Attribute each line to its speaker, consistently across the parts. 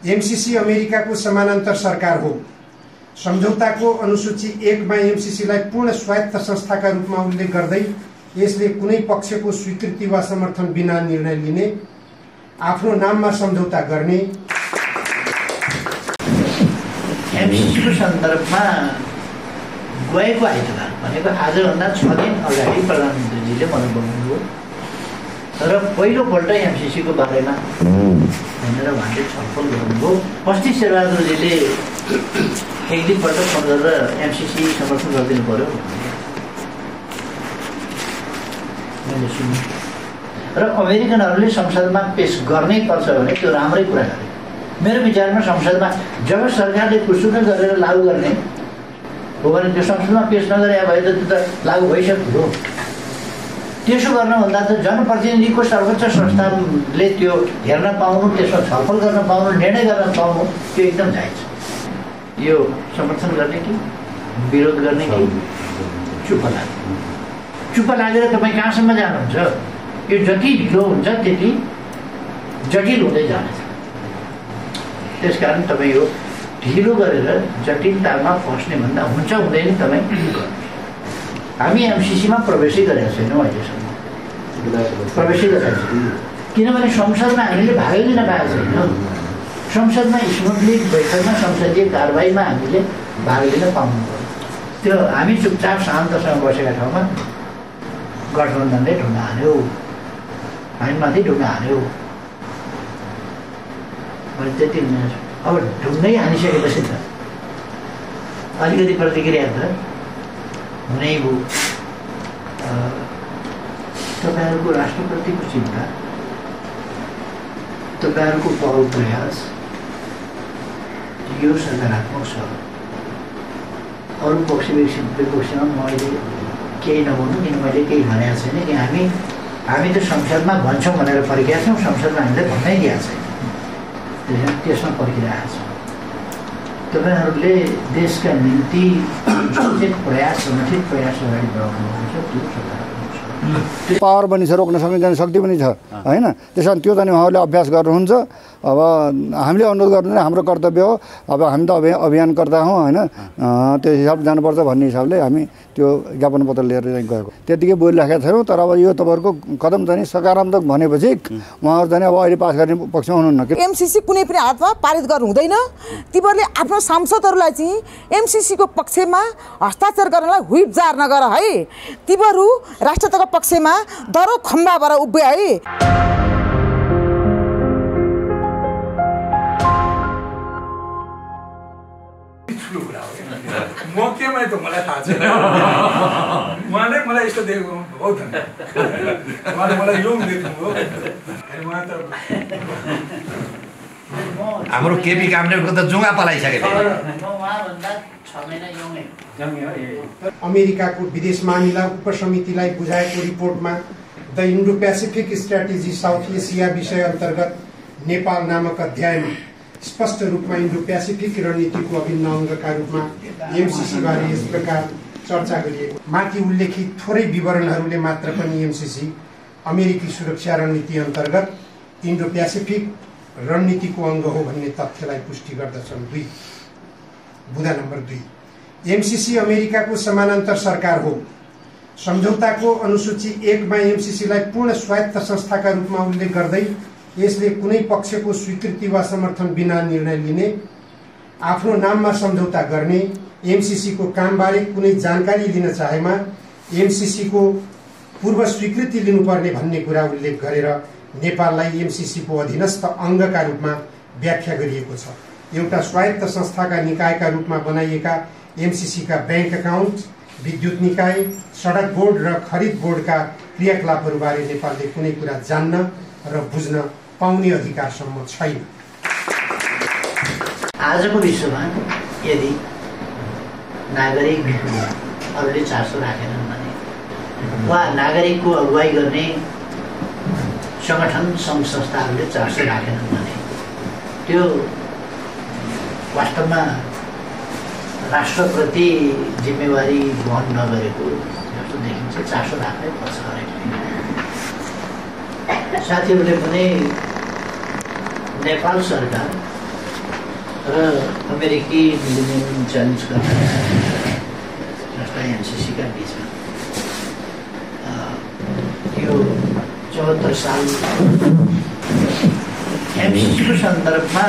Speaker 1: MCC अमेरिकाको समानान्तर सरकार हो। सम्झौताको अनुसूची 1 मा एमसीसीलाई पूर्ण स्वायत्त संस्थाका रूपमा उल्लेख गर्दै यसले कुनै पक्षको स्वीकृति वा समर्थन बिना निर्णय लिने, आफ्नो नाममा सम्झौता गर्ने,
Speaker 2: एमसीसीको सन्दर्भमा गएको आइतबार भनेको आजभन्दा 6 दिन अगाडि प्रधानमन्त्रीजीले मलाई बोलाउनुभयो र पहिलोपल्ट एमसीसीको बारेमा भनेर उहाँले छलफल गर्नुभयो। पस्ती शेरबहादुरजीले एक दुईपल्ट फोन गरेर एमसीसी समर्थन गरिदिनु पर्यो मैले सुने र अमेरिकनहरूले संसदमा पेश गर्नै पर्छ भने त्यो राम्रै कुरा गरे। मेरो विचारमा संसदमा जब सरकारले कुसुकै गरेर लागू गर्ने हो भने त्यो संसदमा पेश नगरे भए त त्यो त लागू भइसक्यो। त्यसो गर्नुभन्दा त जनप्रतिनिधिको सर्वोच्च संस्थाले त्यो हेर्न पाउनु, त्यसमा छलफल गर्न पाउनु, निर्णय गर्न पाउनु त्यो एकदम जायज। यो समर्थन गर्ने कि विरोध गर्ने कि चुप लाग्ने? चुप लागेर तपाईँ कहाँसम्म जानुहुन्छ? यो जति ढिलो हुन्छ त्यति जटिल हुँदै जानेछ। त्यसकारण तपाईँ यो ढिलो गरेर जटिलतामा फस्ने भन्दा हुन्छ हुँदैन तपाईँ हामी एमसीसीमा प्रवेशै गरेका छैनौँ अहिलेसम्म, प्रवेशै गरेका छैनौँ। किनभने संसदमा हामीले भागै लिन पाएको छैनौँ। संसदमा स्मुथली बैठकमा संसदीय कारबाहीमा हामीले भाग लिन पाउनु पर्यो। त्यो हामी चुपचाप शान्तसँग बसेका ठाउँमा गठबन्धनले ढुङ्गा हाल्यो, हामी माथि ढुङ्गा हाल्यो। मैले त्यति अब ढुङ्गै हानिसकेपछि त अलिकति प्रतिक्रिया त हुनै भयो। तपाईँहरूको राष्ट्रप्रतिको चिन्ता, तपाईँहरूको पहल प्रयास यो सकारात्मक छ। अरू विपक्षमा मैले केही नभन्नु, किन मैले केही भनेको छैन कि हामी त संसदमा भन्छौँ भनेर पर्खेका छौँ, संसदमा हामीले भन्नै दिएको छैन, त्यसमा पर्खिरहेको छौँ। तपाईँहरूले देशका निम्ति सचेत प्रयास, सङ्गठित प्रयास अगाडि बढाउनुहुन्छ, त्यो सकारात्मक छ।
Speaker 3: पावर पनि छ, रोक्न सक्ने शक्ति पनि छ होइन। त्यस कारण त्यो चाहिँ उहाँहरूले अभ्यास गर्नुहुन्छ। अब हामीले अनुरोध गर्नु हाम्रो कर्तव्य हो। अब हामी त अभियानकर्ता हौँ होइन, त्यो हिसाबले जानुपर्छ भन्ने हिसाबले हामी त्यो ज्ञापन पत्र लिएर चाहिँ गएको। त्यतिकै बोलिराखेका छैनौँ। तर अब यो तपाईँहरूको कदम चाहिँ सकारात्मक भनेपछि उहाँहरू चाहिँ अब अहिले पास गर्ने पक्षमा हुनुहुन्न।
Speaker 4: एमसीसी कुनै पनि हातमा पारित गर्नु हुँदैन। तिमीहरूले आफ्नो सांसदहरूलाई चाहिँ एमसीसीको पक्षमा हस्ताक्षर गर्नलाई व्हिप जार नगर है। तिमीहरू राष्ट्रियताको पक्षमा दरो खम्बा भएर उभिए है।
Speaker 5: मौकेमै त मलाई थाहा छैन। उहाँले मलाई यस्तो देख्नु बहुत उहाँले मलाई यङ देख्नुभयो।
Speaker 6: हाम्रो केपी कामरेडको त जुङ्गा पलाइसकेको
Speaker 1: अमेरिकाको विदेश मामिला उपसमितिलाई बुझाएको रिपोर्टमा the Indo Pacific strategy south Asia विषय अन्तर्गत नेपाल नामक अध्यायमा स्पष्ट रूपमा इन्डो पेसिफिक रणनीतिको अभिन्न अङ्गका रूपमा एमसीसी बारे यस प्रकार चर्चा गरिएको। माथि उल्लेखित थोरै विवरणहरूले मात्र पनि एमसीसी अमेरिकी सुरक्षा रणनीति अन्तर्गत इन्डो पेसिफिक रणनीतिको अङ्ग हो भन्ने तथ्यलाई पुष्टि गर्दछन्। बुँदा नम्बर 2, एमसीसी अमेरिकाको समानान्तर सरकार हो। सम्झौताको अनुसूची 1 मा एमसीसीलाई पूर्ण स्वायत्त संस्थाका रूपमा उल्लेख गर्दै यसले कुनै पक्षको स्वीकृति वा समर्थन बिना निर्णय लिने, आफ्नो नाममा सम्झौता गर्ने, एमसीसीको कामबारे कुनै जानकारी लिन चाहेमा एमसीसीको पूर्व स्वीकृति लिनुपर्ने भन्ने कुरा उल्लेख गरेर नेपाललाई एमसीसीको अधीनस्थ अङ्गका रूपमा व्याख्या गरिएको छ। एउटा स्वायत्त संस्थाका निकायका रूपमा बनाइएका एमसीसीका ब्याङ्क अकाउन्ट, विद्युत निकाय, सडक बोर्ड र खरिद बोर्डका क्रियाकलापहरूबारे नेपालले कुनै कुरा जान्न र बुझ्न पाउने अधिकारसम्म छैन।
Speaker 2: आजको विश्वमा यदि नागरिकहरूले चासो राखेनन् भने वा नागरिकको अगुवाई गर्ने सङ्गठन सङ्घ संस्थाहरूले चासो राखेनन् भने त्यो वास्तवमा राष्ट्रप्रति जिम्मेवारी वहन नगरेको जस्तो देखिन्छ। चासो राख्नै पर्छ हरेक। साथीहरूले पनि नेपाल सरकार र अमेरिकी मिलेनियम च्यालेन्ज गर्ने राष्ट्र एमसिसीका बिचमा यो 74 साल एमसिसीको सन्दर्भमा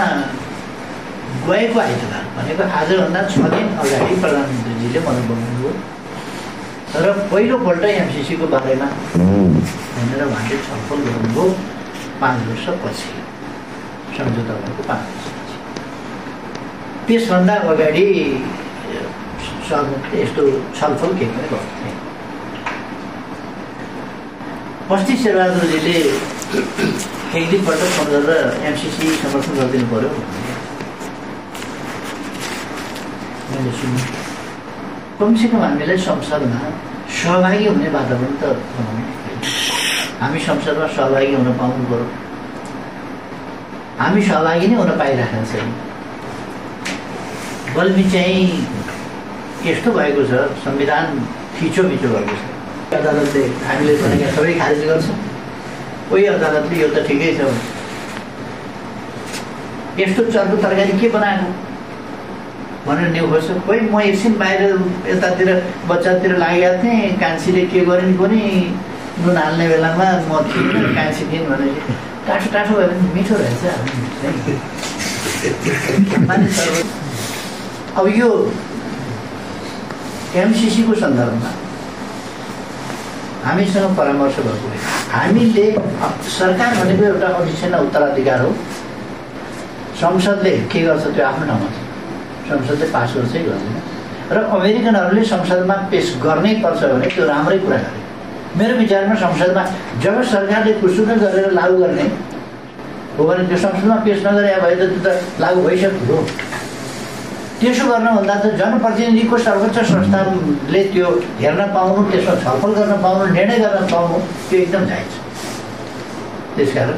Speaker 2: गएको आइतबार भनेको आजभन्दा 6 दिन अगाडि प्रधानमन्त्रीजीले मलाई बोल्नुभयो र पहिलोपल्ट एमसिसीको बारेमा भनेर उहाँले छलफल गर्नुभयो 5 वर्षपछि सम्झौता भएको 5 वर्षपछि। त्यसभन्दा अगाडि सरमुखले यस्तो छलफल केही पनि गर्नु थिएन। अस्ति शेरबहादुरजीले एक दिनपल्ट फोन गरेर एमसिसी समर्थन गरिदिनु पर्यो मैले सुने। कमसेकम हामीलाई संसदमा सहभागी हुने वातावरण त बनाउनु, हामी संसदमा सहभागी हुन पाउनु पर्यो। हामी सहभागी नै हुन पाइरहेको छैन। बल्मी चाहिँ यस्तो भएको छ, संविधान थिचोमिचो भएको छ। अदालतले हामीले भनेका सबै खारिज गर्छ, कोही अदालतले यो त ठिकै छ यस्तो चर्को तरकारी के बनाएको भनेर न्यु खोज्छ। कोही म एकछिन बाहिर यतातिर बच्चातिर लागेका थिएँ, कान्छीले के गरिन् पनि नुन हाल्ने बेलामा म थिइनँ, कान्छी थिइन् भनेपछि टाठो टाठो भयो भने मिठो रहेछ। मानिसहरू अब यो एमसिसीको सन्दर्भमा हामीसँग परामर्श भएको हामीले सरकार भनेको एउटा अविच्छिन्न उत्तराधिकार हो। संसदले के गर्छ त्यो आफ्नो ठाउँमा छ, संसदले पास गर्छै गर्दैन र अमेरिकनहरूले संसदमा पेस गर्नै पर्छ भने त्यो राम्रै कुरा गरे। मेरो विचारमा संसदमा जब सरकारले कुसुकै गरेर लागू गर्ने हो भने त्यो संसदमा पेस नगरे भए त त्यो त लागू भइसक्यो। त्यसो गर्नुभन्दा त जनप्रतिनिधिको सर्वोच्च संस्थाले त्यो हेर्न पाउनु, त्यसमा छलफल गर्न पाउनु, निर्णय गर्न पाउनु त्यो एकदम जायज छ। त्यसकारण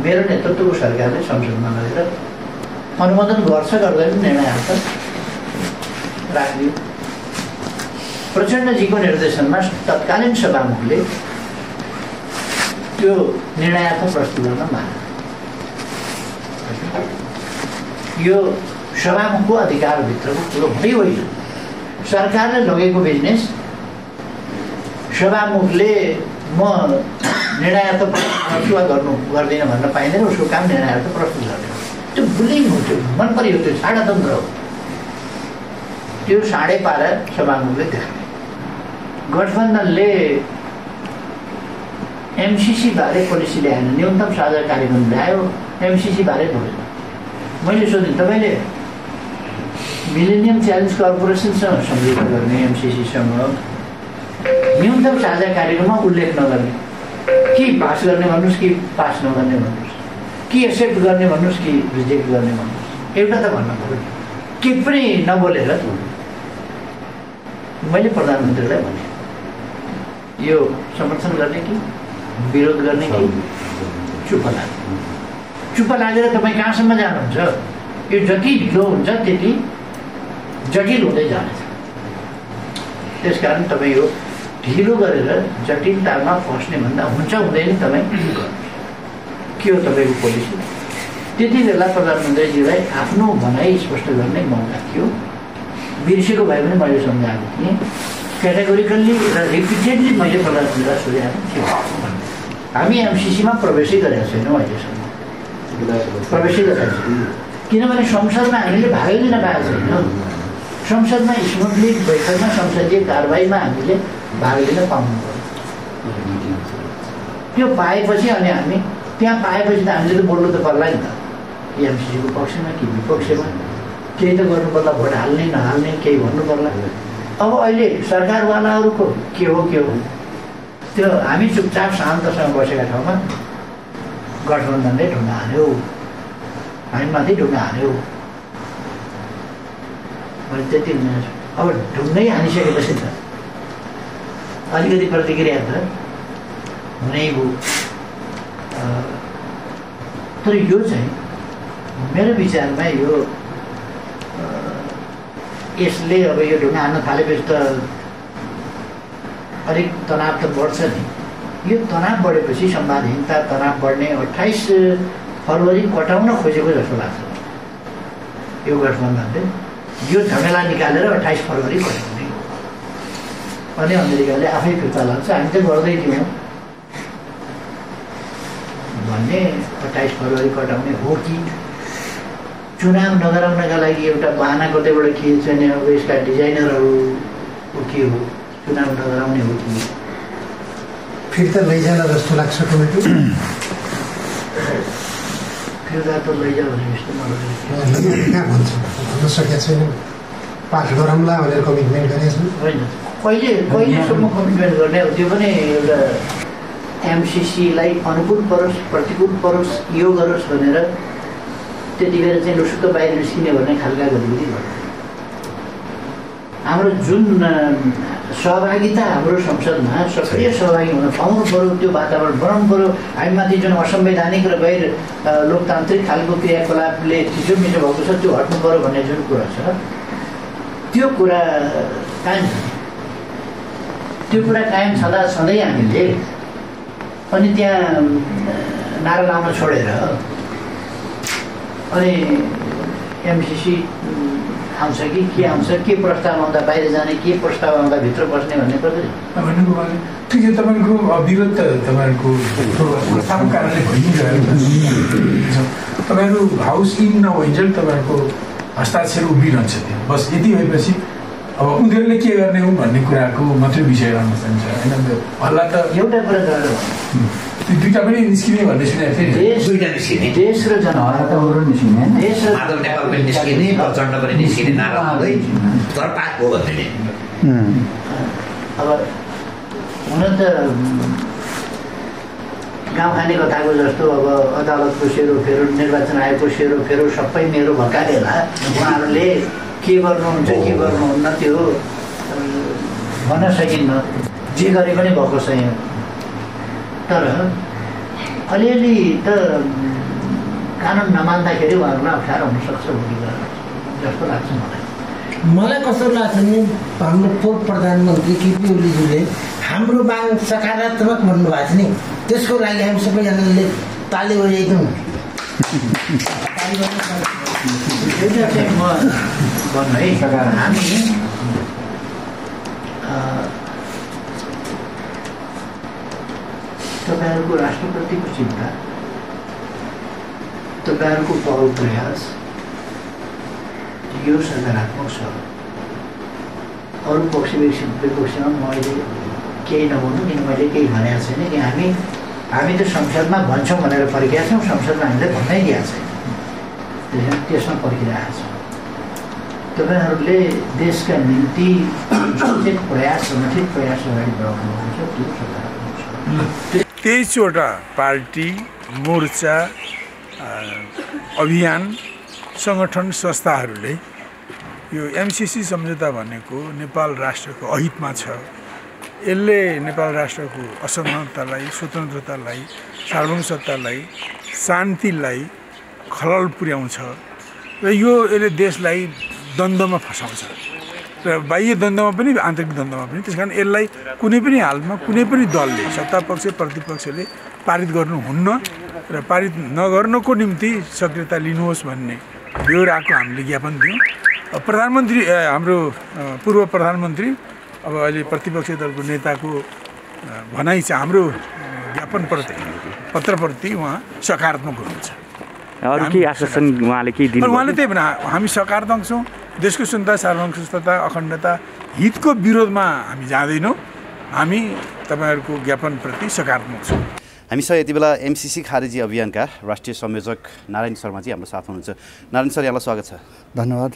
Speaker 2: मेरो नेतृत्वको सरकारले संसदमा लगेर अनुमोदन गर्छ गर्दैन निर्णय हाल्छ राखिदियो। प्रचण्डजीको निर्देशनमा तत्कालीन सभामुखले त्यो निर्णयार्थ प्रस्तुत गर्न माने। यो सभामुखको अधिकारभित्रको कुरो हुँदै होइन। सरकारले लगेको बिजनेस सभामुखले म निर्णयार्थ प्रस्तुत गर्दिनँ भन्न पाइँदैन। उसको काम निर्णयार्थ प्रस्तुत गर्ने, त्यो बुलिङ हो, त्यो मन पर्यो, त्यो षड्यन्त्र हो। त्यो साँडे पारा सभामुखले देखाए। गठबन्धनले एमसिसी बारे पोलिसी ल्याएन, न्यूनतम साझा कार्यक्रम ल्यायो, एमसिसी बारे बोलेन। मैले सोधेँ तपाईँले मिलेनियम च्यालेन्ज कर्पोरेसनसँग सम्झौता गर्ने, एमसिसीसँग न्यूनतम साझा कार्यक्रममा उल्लेख नगर्ने, कि पास गर्ने भन्नुहोस् कि पास नगर्ने भन्नुहोस्, कि एक्सेप्ट गर्ने भन्नुहोस् कि रिजेक्ट गर्ने भन्नुहोस्, एउटा त भन्न पऱ्यो। के पनि नबोलेर मैले प्रधानमन्त्रीलाई भने यो समर्थन गर्ने कि विरोध गर्ने कि चुप लाग्ने। चुप लागेर तपाईँ कहाँसम्म जानुहुन्छ? यो जति ढिलो हुन्छ त्यति जटिल हुँदै जानेछ। त्यसकारण तपाईँ यो ढिलो गरेर जटिलतामा फस्ने भन्दा हुन्छ हुँदैन तपाईँ के हो तपाईँको पोलिसी। त्यति बेला प्रधानमन्त्रीजीलाई आफ्नो भनाइ स्पष्ट गर्ने मौका थियो। बिर्सेको भए पनि मैले सम्झाएको थिएँ। क्याटेगोरिकल्ली र रिपिटेडली मैले प्रधानमन्त्रीलाई सोधेको थिएँ हामी एमसिसीमा प्रवेशै गरेका छैनौँ, अहिलेसम्म प्रवेशै गरेका छैनौँ। किनभने संसदमा हामीले भागै लिन पाएको छैनौँ। संसदमा स्मुथली बैठकमा संसदीय कारबाहीमा हामीले भाग लिन पाउनु पर्यो। त्यो पाएपछि अनि हामी त्यहाँ पाएपछि त हामीले त बोल्नु त पर्ला नि त, एमसिसीको पक्षमा कि विपक्षमा। केही त गर्नु पर्ला, भोट हाल्ने नहाल्ने केही भन्नु पर्ला। अब अहिले सरकारवालाहरूको के हो त्यो हामी चुपचाप शान्तसँग बसेका ठाउँमा गठबन्धनले ढुङ्गा हाल्यो, हामी माथि ढुङ्गा हाल्यो। मैले त्यति अब ढुङ्गै हानिसकेपछि त अलिकति प्रतिक्रिया त हुनै भयो। तर यो चाहिँ मेरो विचारमा यो यसले अब यो ढुङ्गा हान्न थालेपछि त अलिक तनाव त बढ्छ नि। यो तनाव बढेपछि संवादहीनता तनाव बढ्ने 28 फरवरी कटाउन खोजेको जस्तो लाग्छ। यो गठबन्धनले यो झमेला निकालेर 28 फरवरी कटाउने हो। अनि अमेरिकाले आफै फिर्ता लाग्छ, हामी चाहिँ गर्दै थियौँ भन्ने 28 फरवरी कटाउने हो कि चुनाव नगराउनका लागि एउटा बहाना कतैबाट के चाहिँ अब यसका डिजाइनरहरू के हो, चुनाव नगराउने हो कि
Speaker 1: फिर्ता लैजाला जस्तो लाग्छ कमिटी?
Speaker 2: फिर्ता त लैजाऊ जस्तो मलाई
Speaker 1: कहाँ भन्छ, भन्न सकेको छैन। पास गरौँला भनेर कमिटमेन्ट गरेका छन्।
Speaker 2: होइन, कहिलेसम्म कमिटमेन्ट गर्ने हो, त्यो पनि एउटा एमसिसीलाई अनुकूल परोस् प्रतिकूल परोस् यो गरोस् भनेर त्यतिखेर चाहिँ लुसुक्क बाहिर निस्किने भन्ने खालका गतिविधि गर्छ। हाम्रो जुन सहभागिता हाम्रो संसदमा सक्रिय सहभागी हुन पाउनु पऱ्यो, त्यो वातावरण बनाउनु पऱ्यो। हामीमाथि जुन असंवैधानिक र गैर लोकतान्त्रिक खालको क्रियाकलापले थिचोमिचो भएको छ त्यो हट्नु पऱ्यो भन्ने जुन कुरा छ त्यो कुरा कायम छ। त्यो कुरा कायम छँदा सधैँ हामीले अनि त्यहाँ नारा लाउन छोडेर अनि एमसिसी आउँछ कि के आउँछ, के प्रस्ताव आउँदा बाहिर जाने, के प्रस्ताव आउँदा भित्र बस्ने भन्ने पर्दैन।
Speaker 5: भन्नुको भने ठिक छ, तपाईँको विगत तपाईँहरूको प्रस्तावको कारणले भइरहेको छ। तपाईँहरू हाउस इन नभइन्जेल तपाईँहरूको हस्ताक्षर उभिरहन्छ त्यहाँ। बस यति भएपछि अब उनीहरूले के गर्ने हो भन्ने कुराको मात्रै विषय रहन चाहन्छ होइन। हल्ला त
Speaker 2: एउटा कुरा गरेर
Speaker 5: त्यो दुईवटा पनि निस्किने भन्ने सुनेको थिएँ।
Speaker 6: दुईवटा निस्किने,
Speaker 2: देश र जनताहरू निस्किने, देश र
Speaker 6: माधव नेपाल पनि निस्किने, प्रचण्ड पनि निस्किने नारा आउँदै तर पाक हो भन्ने।
Speaker 2: अब हुन त गाउँ खाने कथाको जस्तो अब अदालतको सेरोफेरो, निर्वाचन आयोगको सेरोफेरो सबै मेरो भकालेला उहाँहरूले के गर्नुहुन्छ के गर्नुहुन्न त्यो भन्न सकिन्न, जे गरे पनि भएको छैन। तर अलिअलि त कानुन नमान्दाखेरि उहाँहरूलाई अप्ठ्यारो हुनसक्छ भोलि गएर जस्तो लाग्छ
Speaker 7: मलाई कस्तो लाग्छ नि, हाम्रो पूर्व प्रधानमन्त्री केपी ओलीज्यूले हाम्रो माग सकारात्मक भन्नुभएको छ नि, त्यसको लागि हामी सबैजनाले ताली बजाइदिउँ।
Speaker 2: एउटा चाहिँ म भन्नु है, हामी तपाईँहरूको राष्ट्रप्रतिको चिन्ता, तपाईँहरूको पहल प्रयास यो सकारात्मक छ। अरू पक्ष विपक्षमा मैले केही नभन्नु, किन मैले केही भनेको छैन कि हामी त संसदमा भन्छौँ भनेर पर्खेका छौँ, संसदमा हामीले भन्नै दिएको छैन, त्यसमा पर्खिरहेका छौँ। तपाईँहरूले देशका निम्ति सचेत प्रयास, सङ्गठित प्रयास अगाडि बढाउनु छ, त्यो सकारात्मक छ।
Speaker 5: 23वटा पार्टी, मोर्चा, अभियान, सङ्गठन, संस्थाहरूले यो एमसिसी सम्झौता भनेको नेपाल राष्ट्रको अहितमा छ। यसले नेपाल राष्ट्रको असमर्थतालाई, स्वतन्त्रतालाई, सार्वभौमसत्तालाई, शान्तिलाई खलल पुर्याउँछ र यसले देशलाई द्वन्द्वमा फसाउँछ र बाह्य द्वन्द्वमा पनि आन्तरिक द्वन्द्वमा पनि। त्यस कारण यसलाई कुनै पनि हालमा कुनै पनि दलले, सत्तापक्ष प्रतिपक्षले पारित गर्नुहुन्न र पारित नगर्नको निम्ति सक्रियता लिनुहोस् भन्ने ब्यौराको हामीले ज्ञापन दियौँ। प्रधानमन्त्री, हाम्रो पूर्व प्रधानमन्त्री अब अहिले प्रतिपक्ष दलको नेताको भनाइ चाहिँ हाम्रो ज्ञापनप्रति, पत्रप्रति उहाँ सकारात्मक हुनुहुन्छ।
Speaker 8: अरू के आश्वासन उहाँले के दिनु?
Speaker 5: उहाँले त्यही भने हामी सकारात्मक छौँ, देशको सुन्दरता, सार्वभौमिकता, अखण्डता, हितको विरोधमा हामी जाँदैनौँ। हामी तपाईँहरूको ज्ञापनप्रति सकारात्मक छौँ।
Speaker 9: हामीसँग यति बेला एमसिसी खारेजी अभियानका राष्ट्रिय संयोजक नारायण शर्माजी हाम्रो साथ हुनुहुन्छ। नारायण सर, यहाँलाई स्वागत छ।
Speaker 3: धन्यवाद।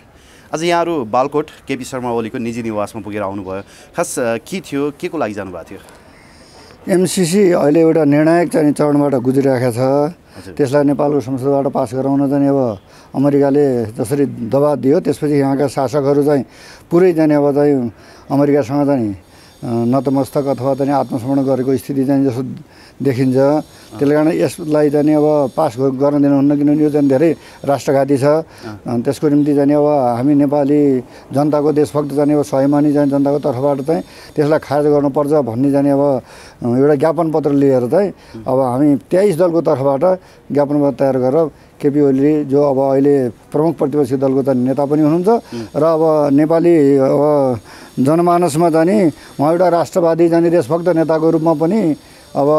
Speaker 9: आज यहाँहरू बालकोट केपी शर्मा ओलीको निजी निवासमा पुगेर आउनुभयो। खास के थियो, के को लागि जानुभएको थियो?
Speaker 3: एमसिसी अहिले एउटा निर्णायक चाहिँ चरणबाट गुजिरहेको छ। त्यसलाई नेपालको संसदबाट पास गराउन चाहिँ अब अमेरिकाले जसरी दबाब दियो, त्यसपछि यहाँका शासकहरू चाहिँ पुरै चाहिँ अब चाहिँ अमेरिकासँग चाहिँ नतमस्तक अथवा चाहिँ आत्मसमर्पण गरेको स्थिति चाहिँ जस्तो देखिन्छ। त्यसले गर्दा यसलाई चाहिँ अब पास गर्न दिनुहुन्न, किनभने यो चाहिँ धेरै राष्ट्रघाती छ। त्यसको निम्ति चाहिँ अब हामी नेपाली जनताको देशभक्त चाहिँ अब स्वाभिमानी चाहिँ जनताको तर्फबाट चाहिँ त्यसलाई खारेज गर्नुपर्छ भन्ने चाहिँ अब एउटा ज्ञापन पत्र लिएर चाहिँ अब हामी 23 दलको तर्फबाट ज्ञापन पत्र तयार गरेर केपी ओली जो अब अहिले प्रमुख प्रतिपक्षी दलको चाहिँ नेता पनि हुनुहुन्छ र अब नेपाली अब जनमानसमा चाहिँ उहाँ एउटा राष्ट्रवादी चाहिँ देशभक्त नेताको रूपमा पनि अब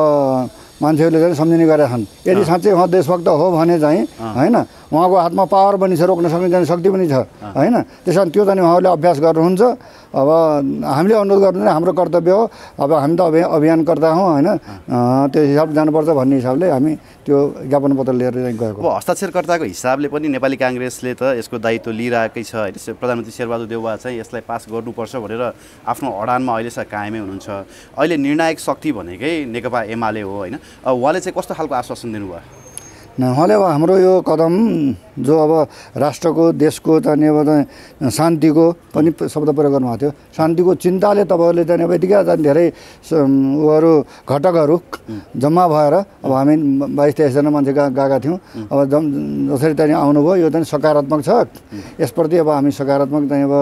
Speaker 3: मान्छेहरूले चाहिँ सम्झिने गरेका छन्। यदि साँच्चै उहाँ देशभक्त हो भने चाहिँ होइन उहाँको हातमा पावर पनि छ, रोक्न सक्ने जाने शक्ति पनि छ होइन। त्यस कारण त्यो चाहिँ उहाँहरूले अभ्यास गर्नुहुन्छ। अब हामीले अनुरोध गर्नु हाम्रो कर्तव्य हो। अब हामी त अभियानकर्ता हौँ होइन, त्यो हिसाबले जानुपर्छ भन्ने हिसाबले हामी त्यो ज्ञापन पत्र लिएर चाहिँ गएको।
Speaker 9: अब हस्ताक्षरकर्ताको हिसाबले पनि नेपाली काङ्ग्रेसले त यसको दायित्व लिइरहेकै छ होइन। प्रधानमन्त्री शेरबहादुर देउवा चाहिँ यसलाई पास गर्नुपर्छ भनेर आफ्नो अडानमा अहिलेसम्म कायमै हुनुहुन्छ। अहिले निर्णायक शक्ति भनेकै नेकपा एमाले हो होइन। उहाँले चाहिँ कस्तो खालको आश्वासन दिनुभयो?
Speaker 3: उहाँले अब हाम्रो यो कदम जो अब राष्ट्रको देशको चाहिँ अब शान्तिको पनि शब्द प्रयोग गर्नुभएको थियो। शान्तिको चिन्ताले तपाईँहरूले चाहिँ अब यतिकै चाहिँ धेरै उहरू घटकहरू जम्मा भएर अब हामी 22-23जना मान्छे गएका थियौँ। अब जसरी चाहिँ आउनुभयो यो चाहिँ सकारात्मक छ। यसप्रति अब हामी सकारात्मक चाहिँ अब